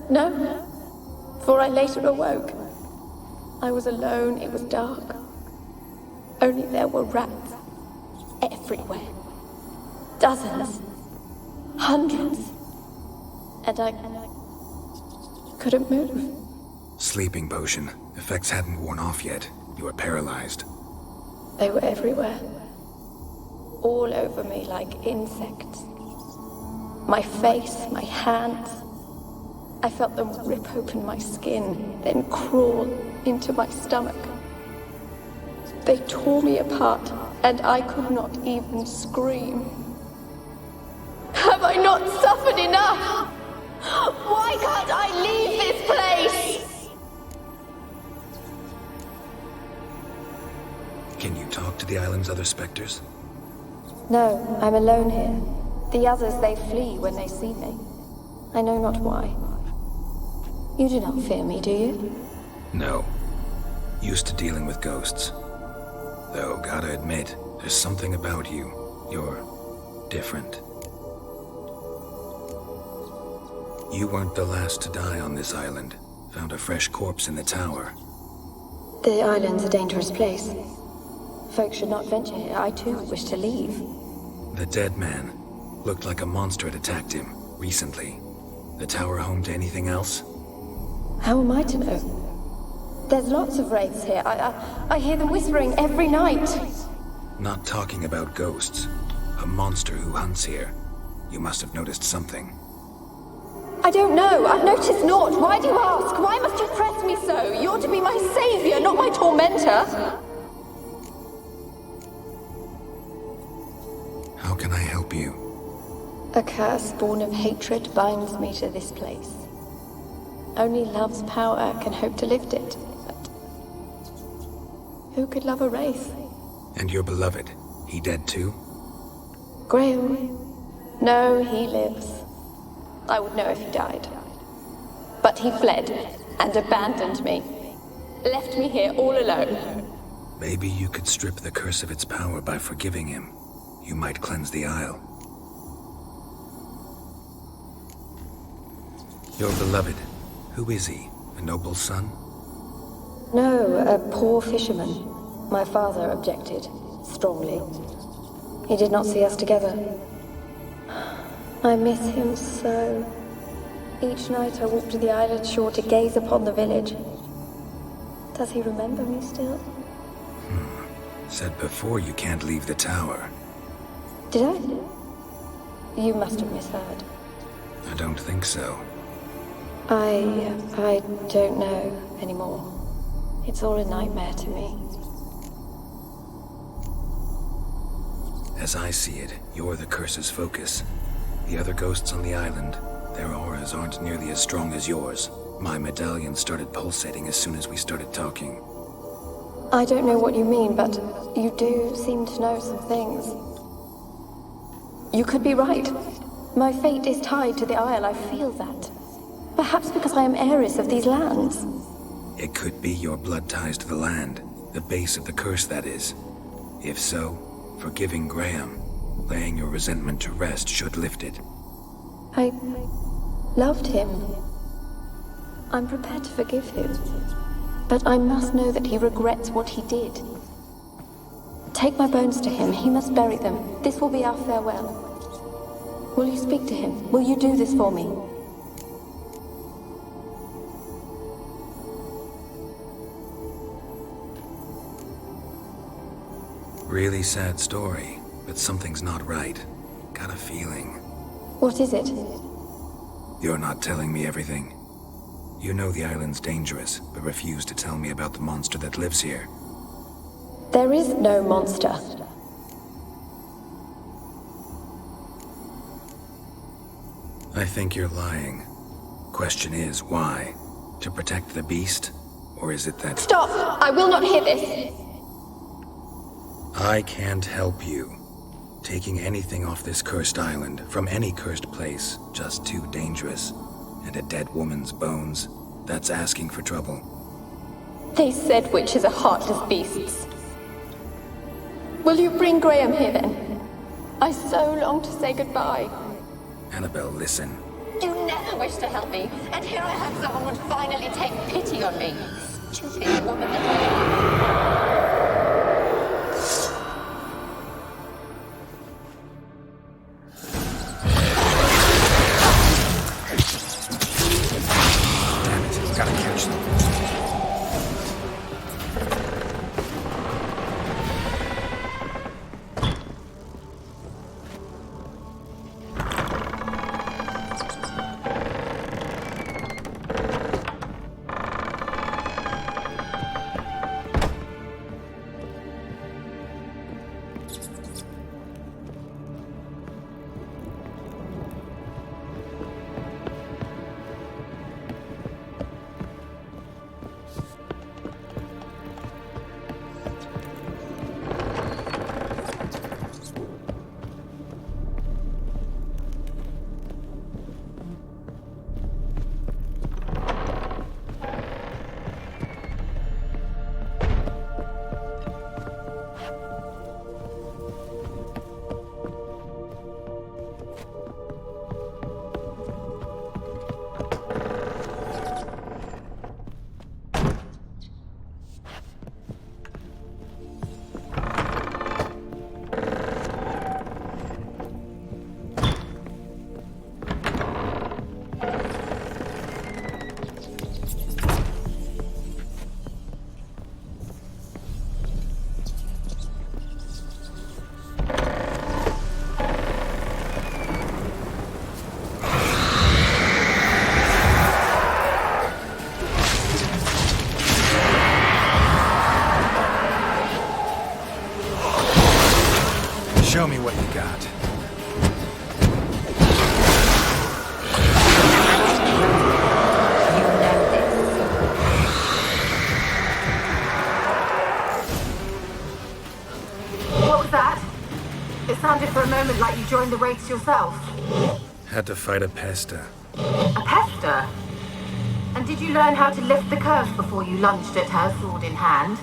No, for I later awoke. I was alone, it was dark. Only there were rats. Everywhere. Dozens. Hundreds. And I couldn't move. Sleeping potion. Effects hadn't worn off yet. You were paralyzed. They were everywhere. All over me like insects. My face, my hands. I felt them rip open my skin, then crawl into my stomach. They tore me apart, and I could not even scream. Have I not suffered enough? Why can't I leave this place? Can you talk to the island's other specters? No, I'm alone here. The others, they flee when they see me. I know not why. You do not fear me, do you? No. Used to dealing with ghosts. Though, gotta admit, there's something about you. You're different. You weren't the last to die on this island. Found a fresh corpse in the tower. The island's a dangerous place. Folks should not venture here. I too wish to leave. The dead man. Looked like a monster had attacked him, recently. The tower home to anything else? How am I to know? There's lots of wraiths here. I hear them whispering every night. Not talking about ghosts. A monster who hunts here. You must have noticed something. I don't know. I've noticed naught. Why do you ask? Why must you press me so? You're to be my savior, not my tormentor. A curse born of hatred binds me to this place. Only love's power can hope to lift it. But who could love a wraith? And your beloved, he dead too? Graham? No, he lives. I would know if he died. But he fled and abandoned me. Left me here all alone. Maybe you could strip the curse of its power by forgiving him. You might cleanse the Isle. Your beloved, who is he? A noble son? No, a poor fisherman. My father objected, strongly. He did not see us together. I miss him so. Each night I walk to the island shore to gaze upon the village. Does he remember me still? Said before you can't leave the tower. Did I? You must have misheard. I don't think so. I don't know anymore. It's all a nightmare to me. As I see it, you're the curse's focus. The other ghosts on the island, their auras aren't nearly as strong as yours. My medallion started pulsating as soon as we started talking. I don't know what you mean, but you do seem to know some things. You could be right. My fate is tied to the Isle, I feel that. Perhaps because I am heiress of these lands. It could be your blood ties to the land, the base of the curse, that is. If so, forgiving Graham, laying your resentment to rest should lift it. I loved him. I'm prepared to forgive him. But I must know that he regrets what he did. Take my bones to him. He must bury them. This will be our farewell. Will you speak to him? Will you do this for me? Really sad story, but something's not right. Got a feeling. What is it? You're not telling me everything. You know the island's dangerous, but refuse to tell me about the monster that lives here. There is no monster. I think you're lying. Question is, why? To protect the beast? Or is it that— Stop! I will not hear this! I can't help you. Taking anything off this cursed island, from any cursed place, just too dangerous. And a dead woman's bones, that's asking for trouble. They said witches are heartless beasts. Will you bring Graham here then? I so long to say goodbye. Annabelle, listen. You never wished to help me, and here I have someone would finally take pity on me. Stupid woman that I am. Gotta catch them. Show me what you got. It sounded for a moment like you joined the Wraiths yourself. Had to fight a Pesta. A pester? And did you learn how to lift the curse before you lunged at her, sword in hand?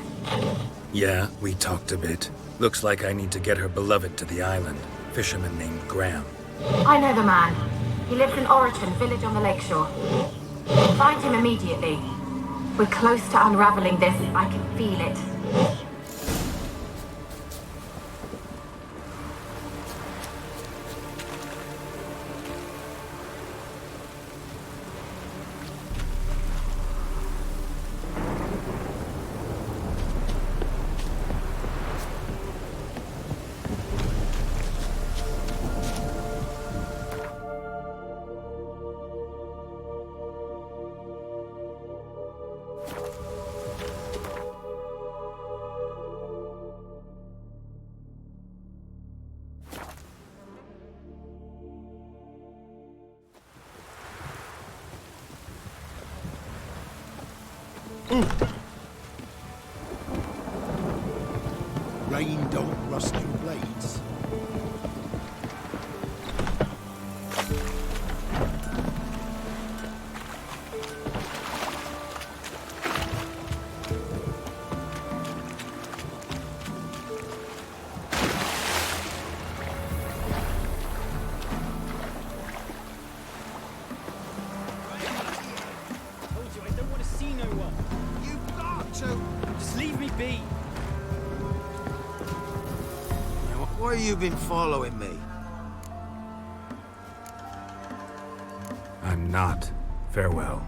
Yeah, we talked a bit. Looks like I need to get her beloved to the island. Fisherman named Graham. I know the man. He lives in Oriton, village on the lakeshore. Find him immediately. We're close to unraveling this. I can feel it. Rain don't rust your blades. Why have you been following me? I'm not. Farewell.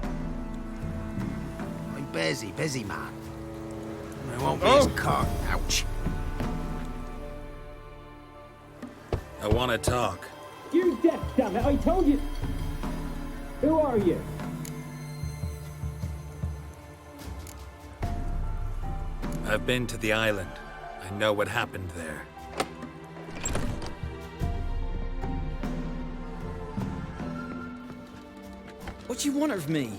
I'm busy man. I won't be as caught. Ouch. I want to talk. You deaf, damn it! I told you. Who are you? I've been to the island. I know what happened there. What do you want of me?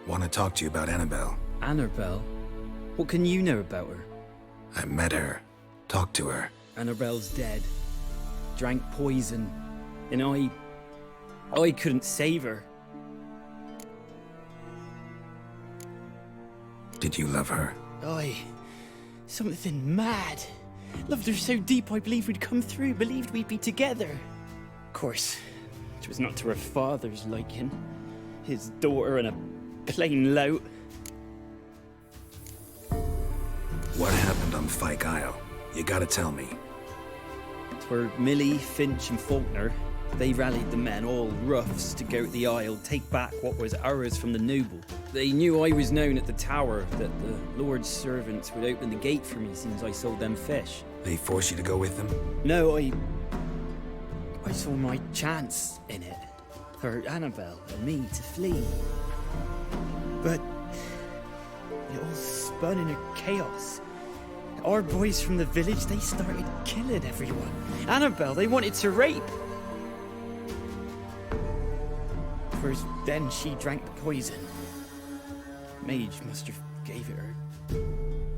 Want to talk to you about Annabelle. Annabelle? What can you know about her? I met her. Talked to her. Annabelle's dead. Drank poison. And I couldn't save her. Did you love her? Something mad. Loved her so deep I believed we'd come through, believed we'd be together. Of course, it was not to her father's liking. His daughter and a plain lout. What happened on Fyke Isle? You gotta tell me. Twere Millie, Finch and Faulkner. They rallied the men, all roughs, to go to the Isle, take back what was ours from the noble. They knew I was known at the tower, that the Lord's servants would open the gate for me since I sold them fish. They forced you to go with them? No, I saw my chance in it. For Annabelle and me to flee. But it all spun in a chaos. Our boys from the village, they started killing everyone. Annabelle, they wanted to rape. First, then she drank the poison. Mage must have gave it her.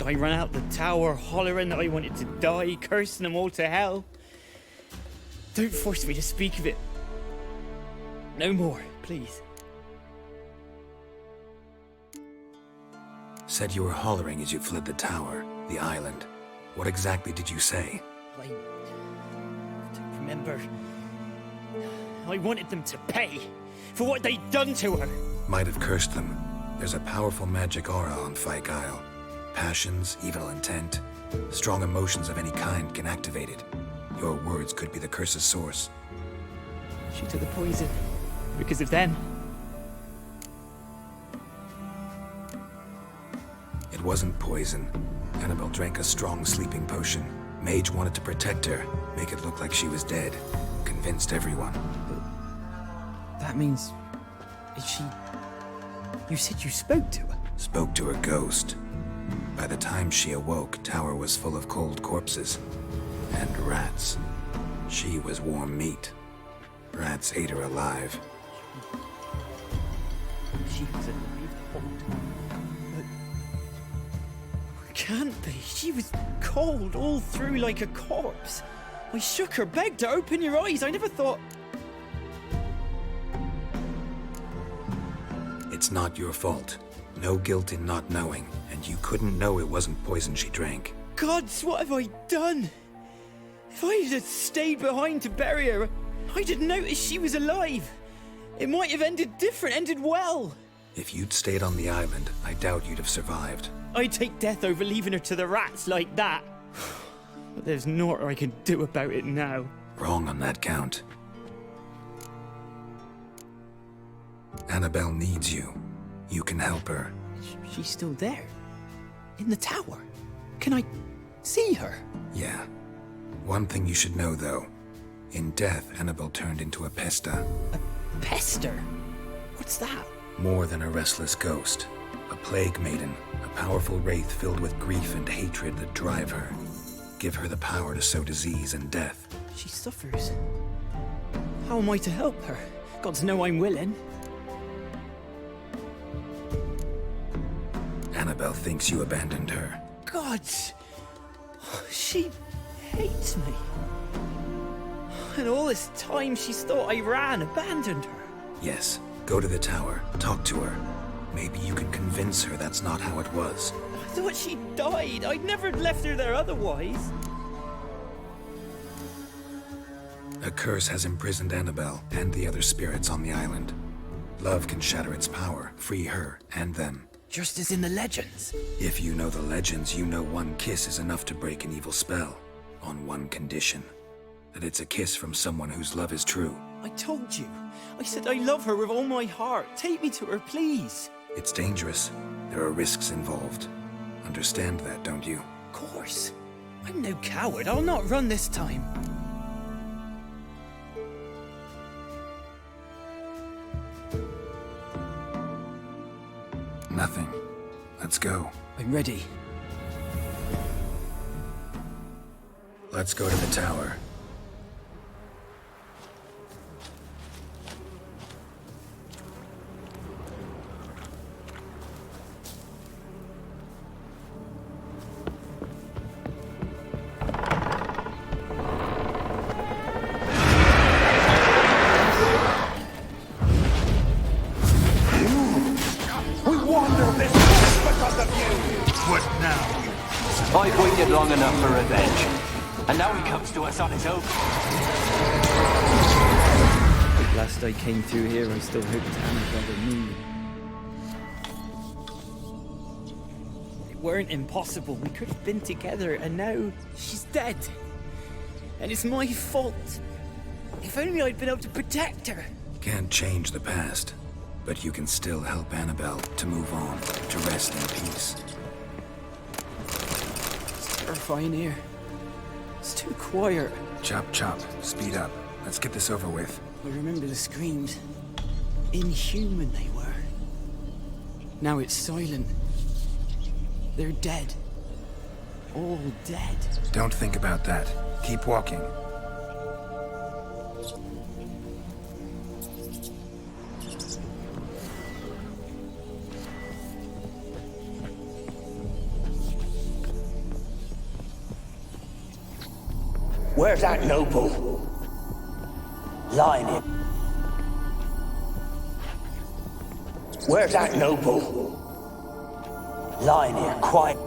I ran out the tower hollering that I wanted to die, cursing them all to hell. Don't force me to speak of it. No more, please. Said you were hollering as you fled the tower, the island. What exactly did you say? I don't remember. I wanted them to pay for what they'd done to her. Might have cursed them. There's a powerful magic aura on Fyke Isle. Passions, evil intent, strong emotions of any kind can activate it. Your words could be the curse's source. She took the poison because of them. It wasn't poison. Annabelle drank a strong sleeping potion. Mage wanted to protect her, make it look like she was dead. Convinced everyone. That means... is she... You said you spoke to her? Spoke to her ghost. By the time she awoke, Tower was full of cold corpses. And rats. She was warm meat. Rats ate her alive. She was alive the whole time. can't be. She was cold all through like a corpse. I shook her, begged her, open your eyes. I never thought... It's not your fault. No guilt in not knowing, and you couldn't know it wasn't poison she drank. Gods, what have I done? If I had stayed behind to bury her, I'd have noticed she was alive. It might have ended different, ended well. If you'd stayed on the island, I doubt you'd have survived. I'd take death over leaving her to the rats like that. But there's naught I can do about it now. Wrong on that count. Annabelle needs you. You can help her. She's still there? In the tower? Can I see her? Yeah. One thing you should know, though. In death, Annabelle turned into a pesta. A pester? What's that? More than a restless ghost. A plague maiden. A powerful wraith filled with grief and hatred that drive her. Give her the power to sow disease and death. She suffers. How am I to help her? Gods know I'm willing. Annabelle thinks you abandoned her. Gods! She hates me. And all this time she's thought I abandoned her. Yes. Go to the tower. Talk to her. Maybe you can convince her that's not how it was. I thought she died. I'd never left her there otherwise. A curse has imprisoned Annabelle and the other spirits on the island. Love can shatter its power, free her and them. Just as in the legends. If you know the legends, you know one kiss is enough to break an evil spell. On one condition. That it's a kiss from someone whose love is true. I told you. I said I love her with all my heart. Take me to her, please. It's dangerous. There are risks involved. Understand that, don't you? Of course. I'm no coward. I'll not run this time. Nothing. Let's go. I'm ready. Let's go to the tower. I've waited long enough for revenge. And now he comes to us on his own. Last I came through here, I still hoped Annabelle would me. It weren't impossible. We could have been together, and now she's dead. And it's my fault. If only I'd been able to protect her. Can't change the past, but you can still help Annabelle to move on, to rest in peace. It's terrifying here. It's too quiet. Chop, chop. Speed up. Let's get this over with. I remember the screams. Inhuman they were. Now it's silent. They're dead. All dead. Don't think about that. Keep walking. Where's that noble? Lying here. Where's that noble? Lying here, quiet.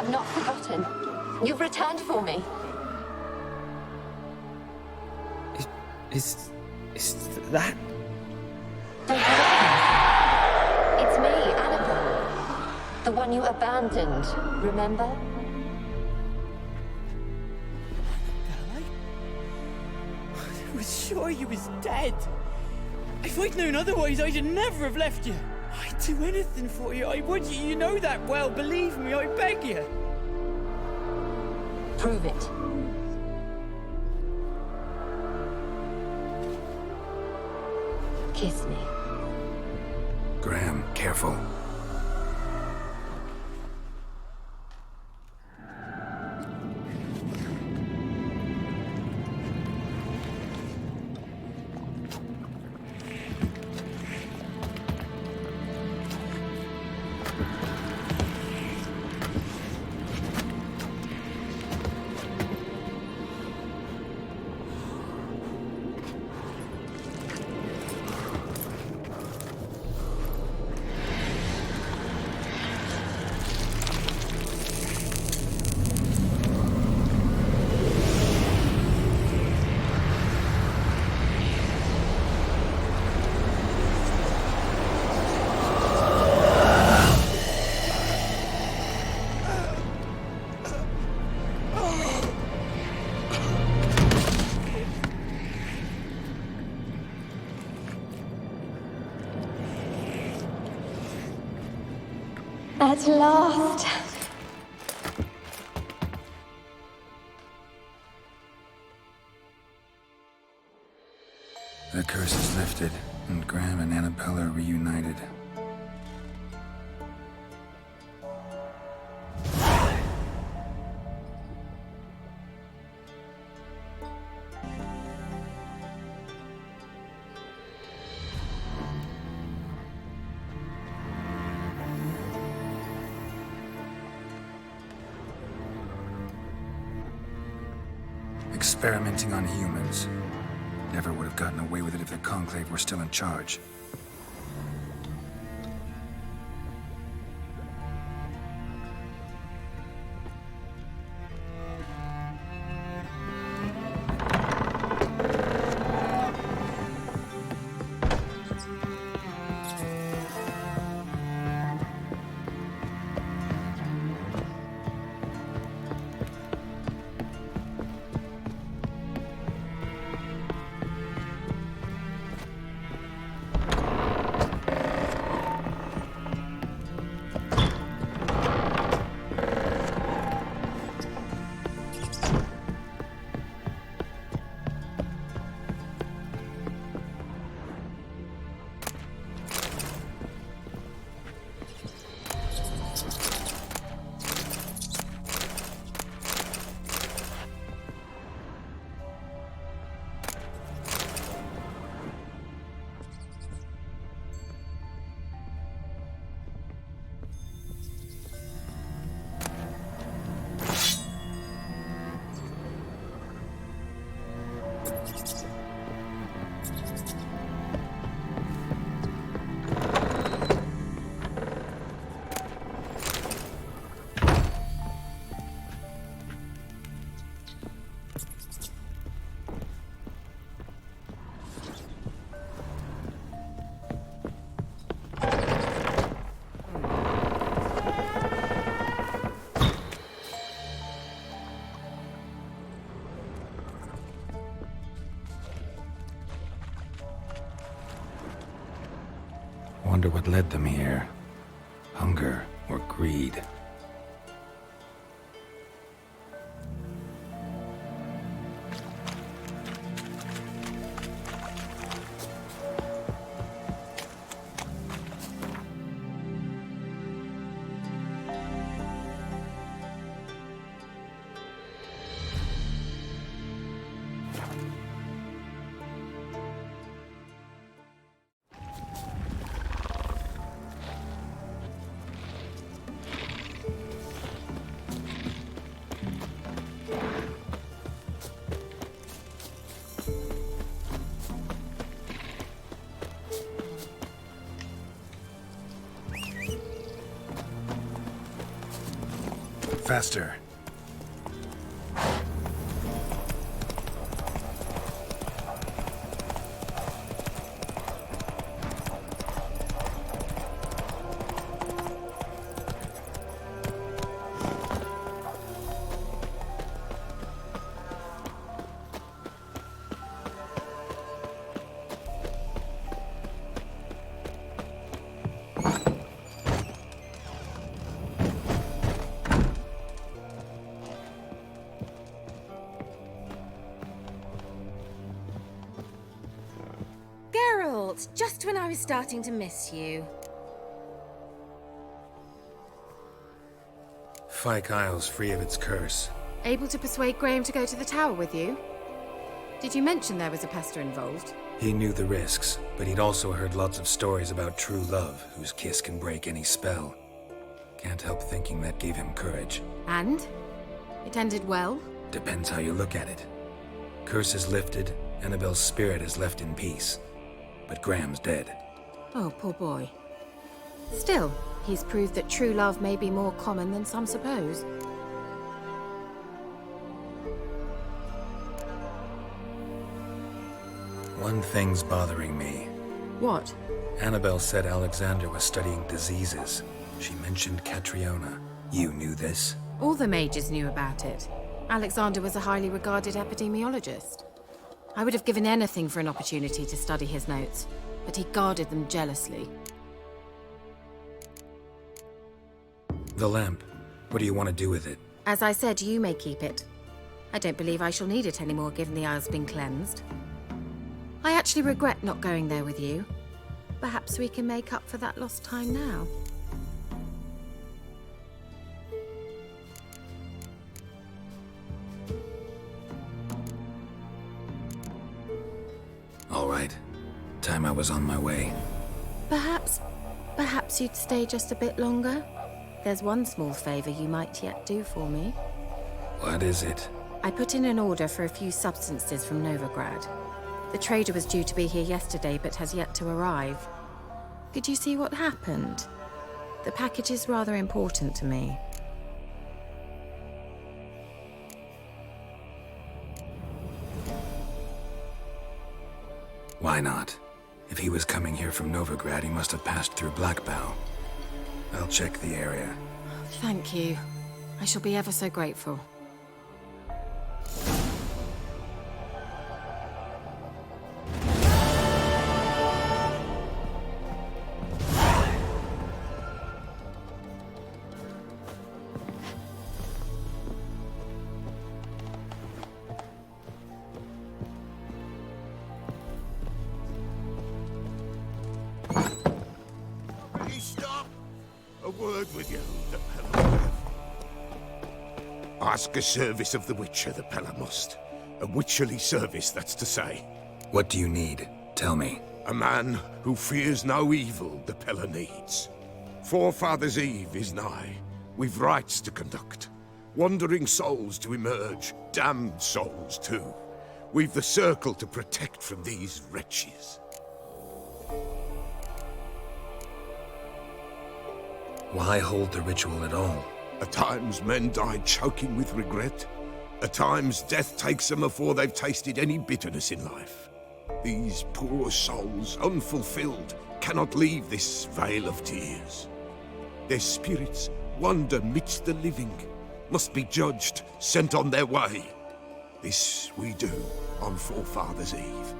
have not forgotten. You've returned for me. Is that... Don't worry. It's me, Annabelle. The one you abandoned, remember? I was sure you was dead. If I'd known otherwise, I'd never have left you. I'd do anything for you. I would. You know that well. Believe me, I beg you. Prove it. Kiss me. Graham, careful. At last. The curse is lifted, and Graham and Annabelle are reunited. Experimenting on humans. Never would have gotten away with it if the Conclave were still in charge. Wonder what led them here. Hunger or greed? faster. Geralt, just when I was starting to miss you. Fyke Isle's free of its curse. Able to persuade Graham to go to the tower with you? Did you mention there was a pester involved? He knew the risks, but he'd also heard lots of stories about true love, whose kiss can break any spell. Can't help thinking that gave him courage. And? It ended well? Depends how you look at it. Curse is lifted, Annabelle's spirit is left in peace. But Graham's dead. Oh, poor boy. Still, he's proved that true love may be more common than some suppose. One thing's bothering me. What? Annabelle said Alexander was studying diseases. She mentioned Catriona. You knew this? All the mages knew about it. Alexander was a highly regarded epidemiologist. I would have given anything for an opportunity to study his notes, but he guarded them jealously. The lamp. What do you want to do with it? As I said, you may keep it. I don't believe I shall need it anymore, given the Isle's been cleansed. I actually regret not going there with you. Perhaps we can make up for that lost time now. All right. Time I was on my way. Perhaps you'd stay just a bit longer? There's one small favor you might yet do for me. What is it? I put in an order for a few substances from Novigrad. The trader was due to be here yesterday, but has yet to arrive. Could you see what happened? The package is rather important to me. Why not? If he was coming here from Novigrad, he must have passed through Blackbough. I'll check the area. Thank you. I shall be ever so grateful. With you, the Pella. Ask a service of the Witcher, the Pella must. A witcherly service, that's to say. What do you need? Tell me. A man who fears no evil, the Pella needs. Forefathers' Eve is nigh. We've rites to conduct. Wandering souls to emerge. Damned souls, too. We've the circle to protect from these wretches. Why hold the ritual at all? At times men die choking with regret. At times death takes them before they've tasted any bitterness in life. These poor souls, unfulfilled, cannot leave this vale of tears. Their spirits wander midst the living, must be judged, sent on their way. This we do on Forefathers' Eve.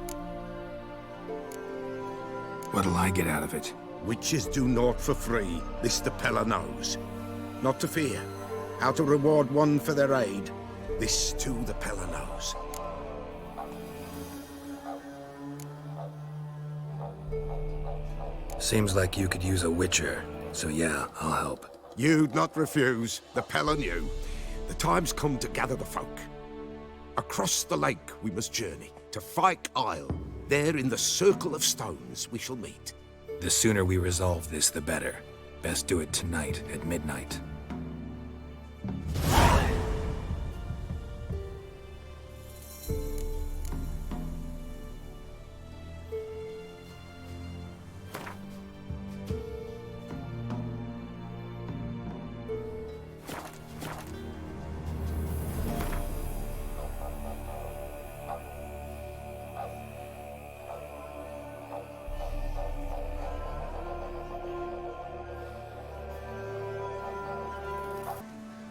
What'll I get out of it? Witches do naught for free, this the Pella knows. Not to fear. How to reward one for their aid, this too the Pella knows. Seems like you could use a witcher, so yeah, I'll help. You'd not refuse, the Pella knew. The time's come to gather the folk. Across the lake we must journey, to Fyke Isle. There in the circle of stones we shall meet. The sooner we resolve this, the better. Best do it tonight at midnight.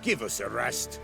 Give us a rest.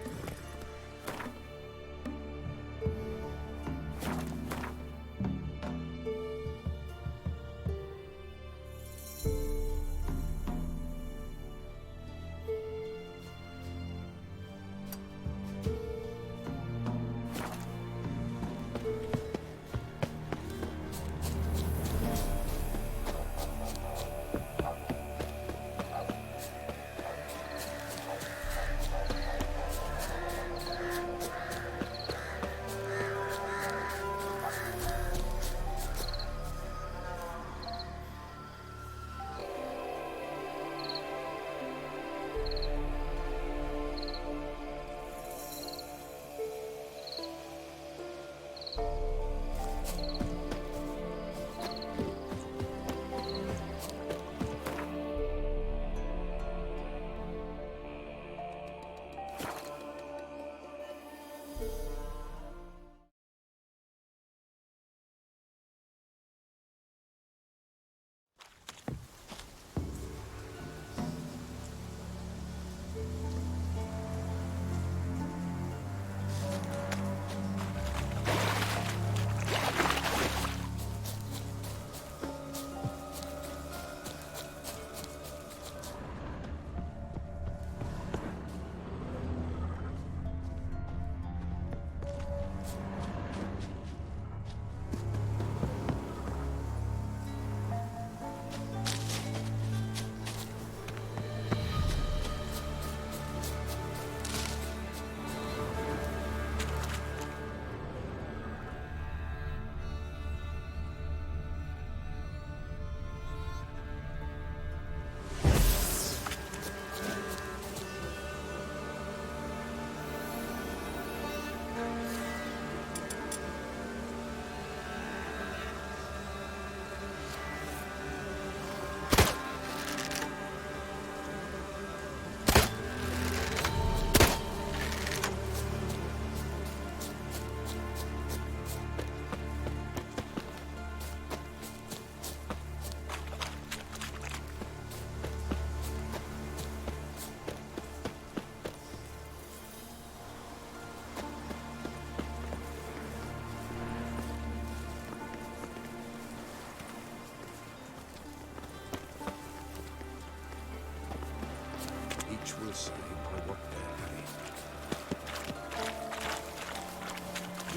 Will say by what they're having.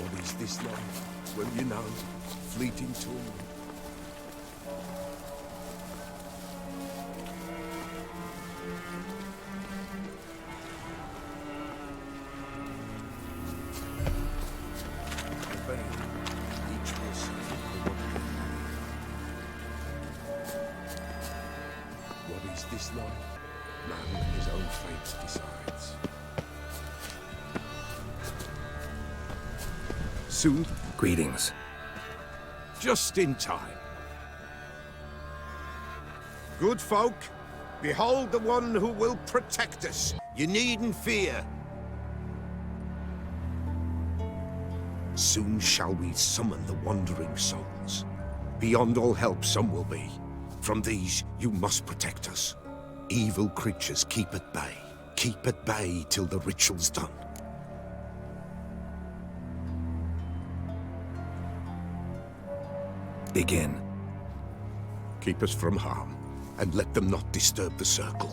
What is this life? Well, you know, fleeting torment. Each will say by what they're having. What is this life? Man his own fate decides. Soon? Greetings. Just in time. Good folk, behold the one who will protect us. You needn't fear. Soon shall we summon the wandering souls. Beyond all help some will be. From these you must protect us. Evil creatures keep at bay. Keep at bay till the ritual's done. Begin. Keep us from harm, and let them not disturb the circle.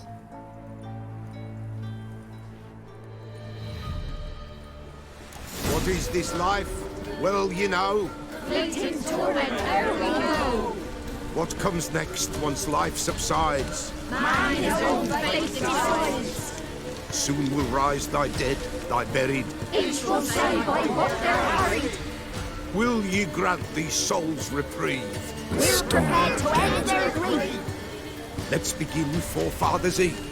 What is this life? Well, you know. Fleeting torment only know. What comes next once life subsides? Man his own fate decides. Soon will rise thy dead, thy buried. Each will say by what they're harried. Will ye grant these souls reprieve? We're prepared to end their grief. Let's begin Forefathers' Eve.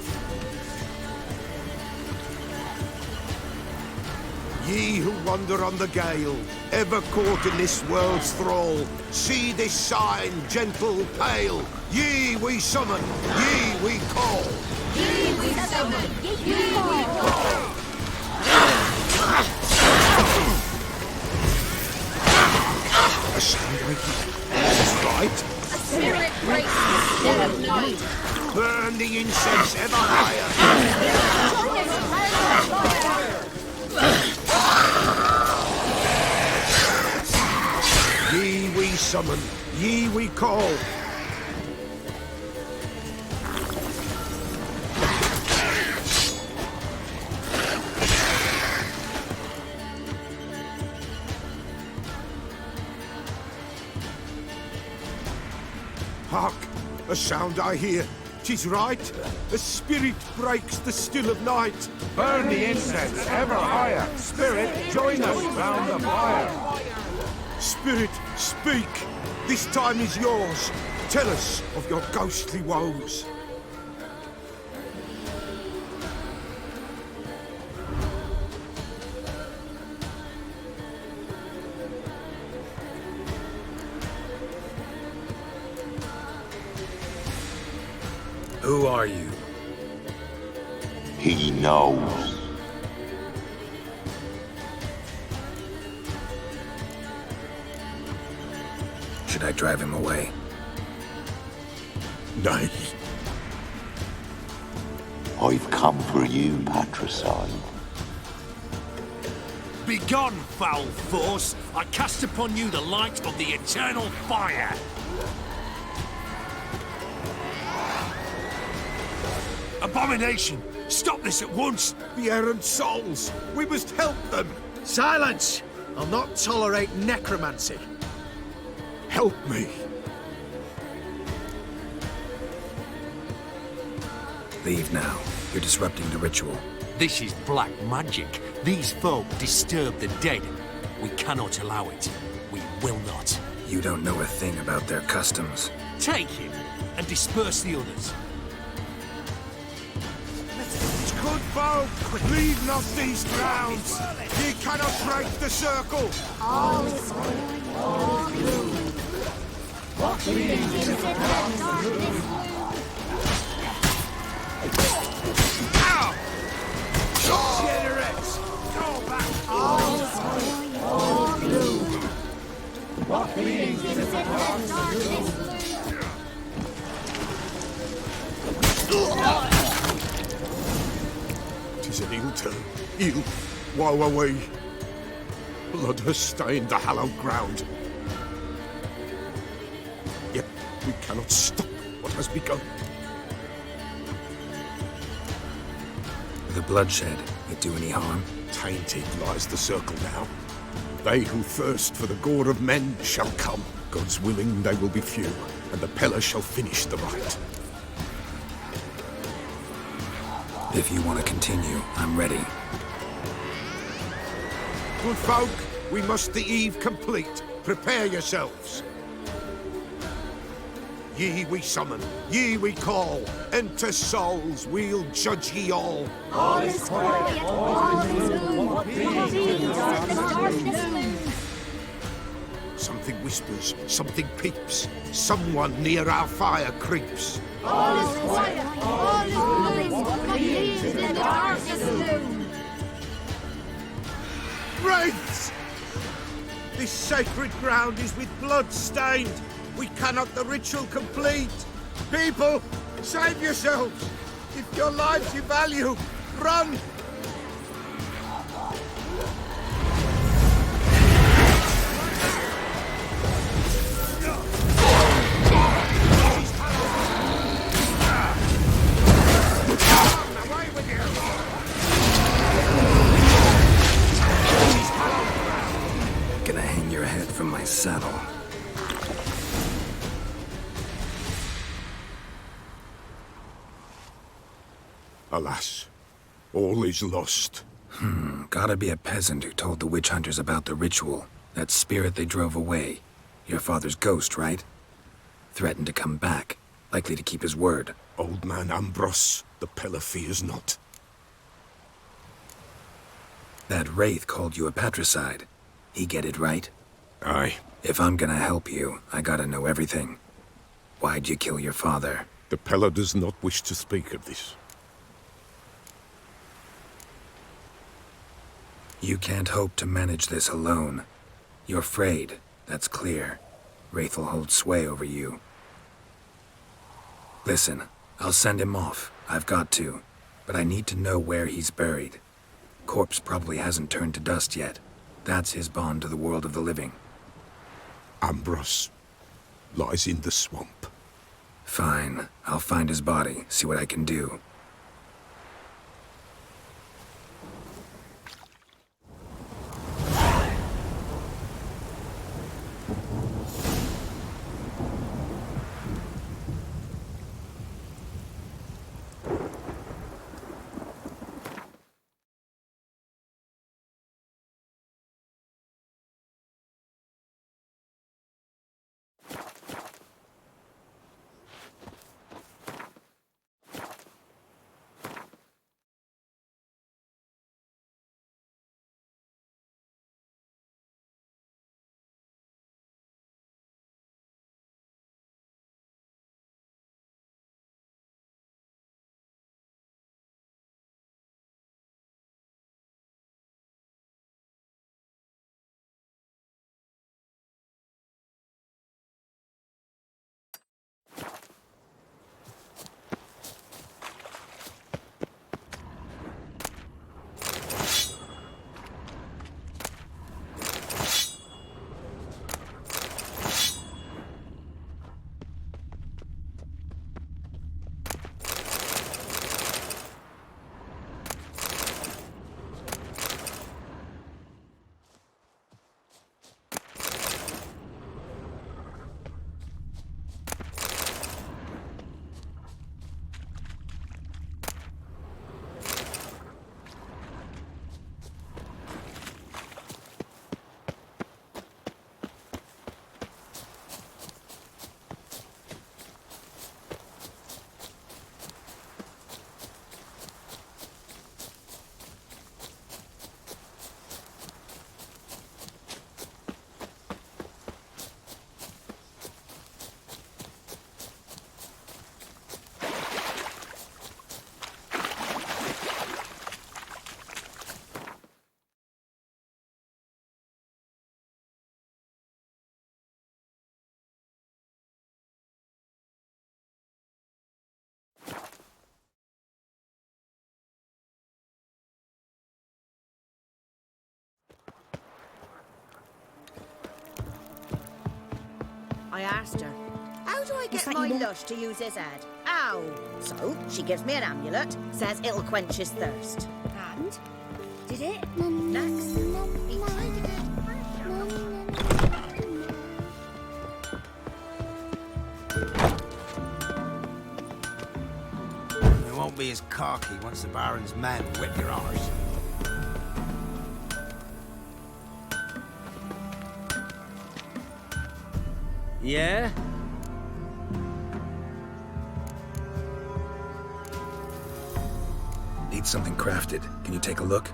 Ye who wander on the gale, ever caught in this world's thrall, see this sign, gentle, pale. Ye we summon, ye we call. Ye we summon, ye we call. A sound waking. That's right. A spirit breaks the still of night. Burn the incense ever higher. Strongest Ye we summon, ye we call. Hark! A sound I hear. 'Tis right. A spirit breaks the still of night. Burn the incense ever higher. Spirit, join us round the fire. Spirit, speak. This time is yours. Tell us of your ghostly woes. Who are you? He knows. Should I drive him away? Nay. I've come for you, Patricide. Begone, foul force! I cast upon you the light of the eternal fire! Abomination! Stop this at once! The errant souls! We must help them! Silence! I'll not tolerate necromancy. Help me! Leave now. You're disrupting the ritual. This is black magic. These folk disturb the dead. We cannot allow it. We will not. You don't know a thing about their customs. Take him and disperse the others. Good folk, leave not these grounds. Ye cannot break the circle. All is all blue. What leads into the darkness? Ow! Degenerates! Go back! All is all blue. What leads into the darkness? Tis an ill turn. Ill. Woe away. Blood has stained the hallowed ground. Yet we cannot stop what has begun. The bloodshed, it do any harm? Tainted lies the circle now. They who thirst for the gore of men shall come. God's willing, they will be few, and the Pella shall finish the rite. If you want to continue, I'm ready. Good folk, we must the eve complete. Prepare yourselves. Ye we summon, ye we call. Enter souls, we'll judge ye all. All is quiet, all is blue. What leads into the darkness? Something whispers, something peeps. Someone near our fire creeps. All is quiet, all is blue. What leads into the darkness? Wraiths! This sacred ground is with blood stained. We cannot the ritual complete. People, save yourselves. If your lives you value, run! Gonna hang your head from my saddle. Alas, all is lost. Gotta be a peasant who told the witch hunters about the ritual. That spirit they drove away. Your father's ghost, right? Threatened to come back. Likely to keep his word. Old man Ambros, the Pella fears not. That wraith called you a patricide. He get it right? Aye. If I'm gonna help you, I gotta know everything. Why'd you kill your father? The Pella does not wish to speak of this. You can't hope to manage this alone. You're afraid, that's clear. Wraith will hold sway over you. Listen, I'll send him off. I've got to. But I need to know where he's buried. Corpse probably hasn't turned to dust yet. That's his bond to the world of the living. Ambros lies in the swamp. Fine. I'll find his body, see what I can do. I asked her, how do I get my lush to use his head? Ow! So, she gives me an amulet, says it'll quench his thirst. And? Did it? Next, he tried it. It won't be as cocky once the Baron's men whip your arse. Yeah? Need something crafted. Can you take a look?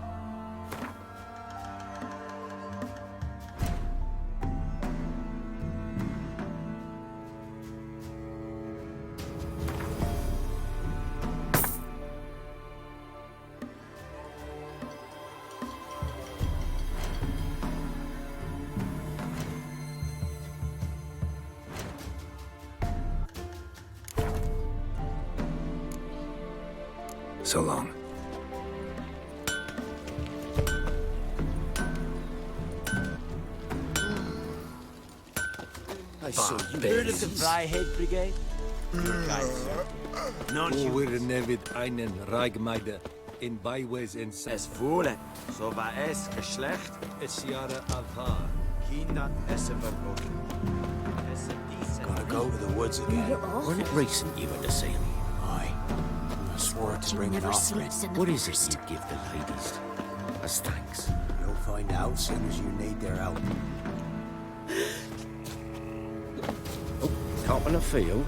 So long. I saw you. Heard of the Freiheit Brigade? Wir nevid einen Reigmeide in Beiwes in Es Fohlen, so war es Geschlecht. Es Jahre Avha. Kinder essen verboten. Gotta go to the woods again. Wasn't it recent you went to see him? Aye. I swore to bring an offering. What is it you give the ladies as thanks? You'll find out soon as you need their help. Top in the field?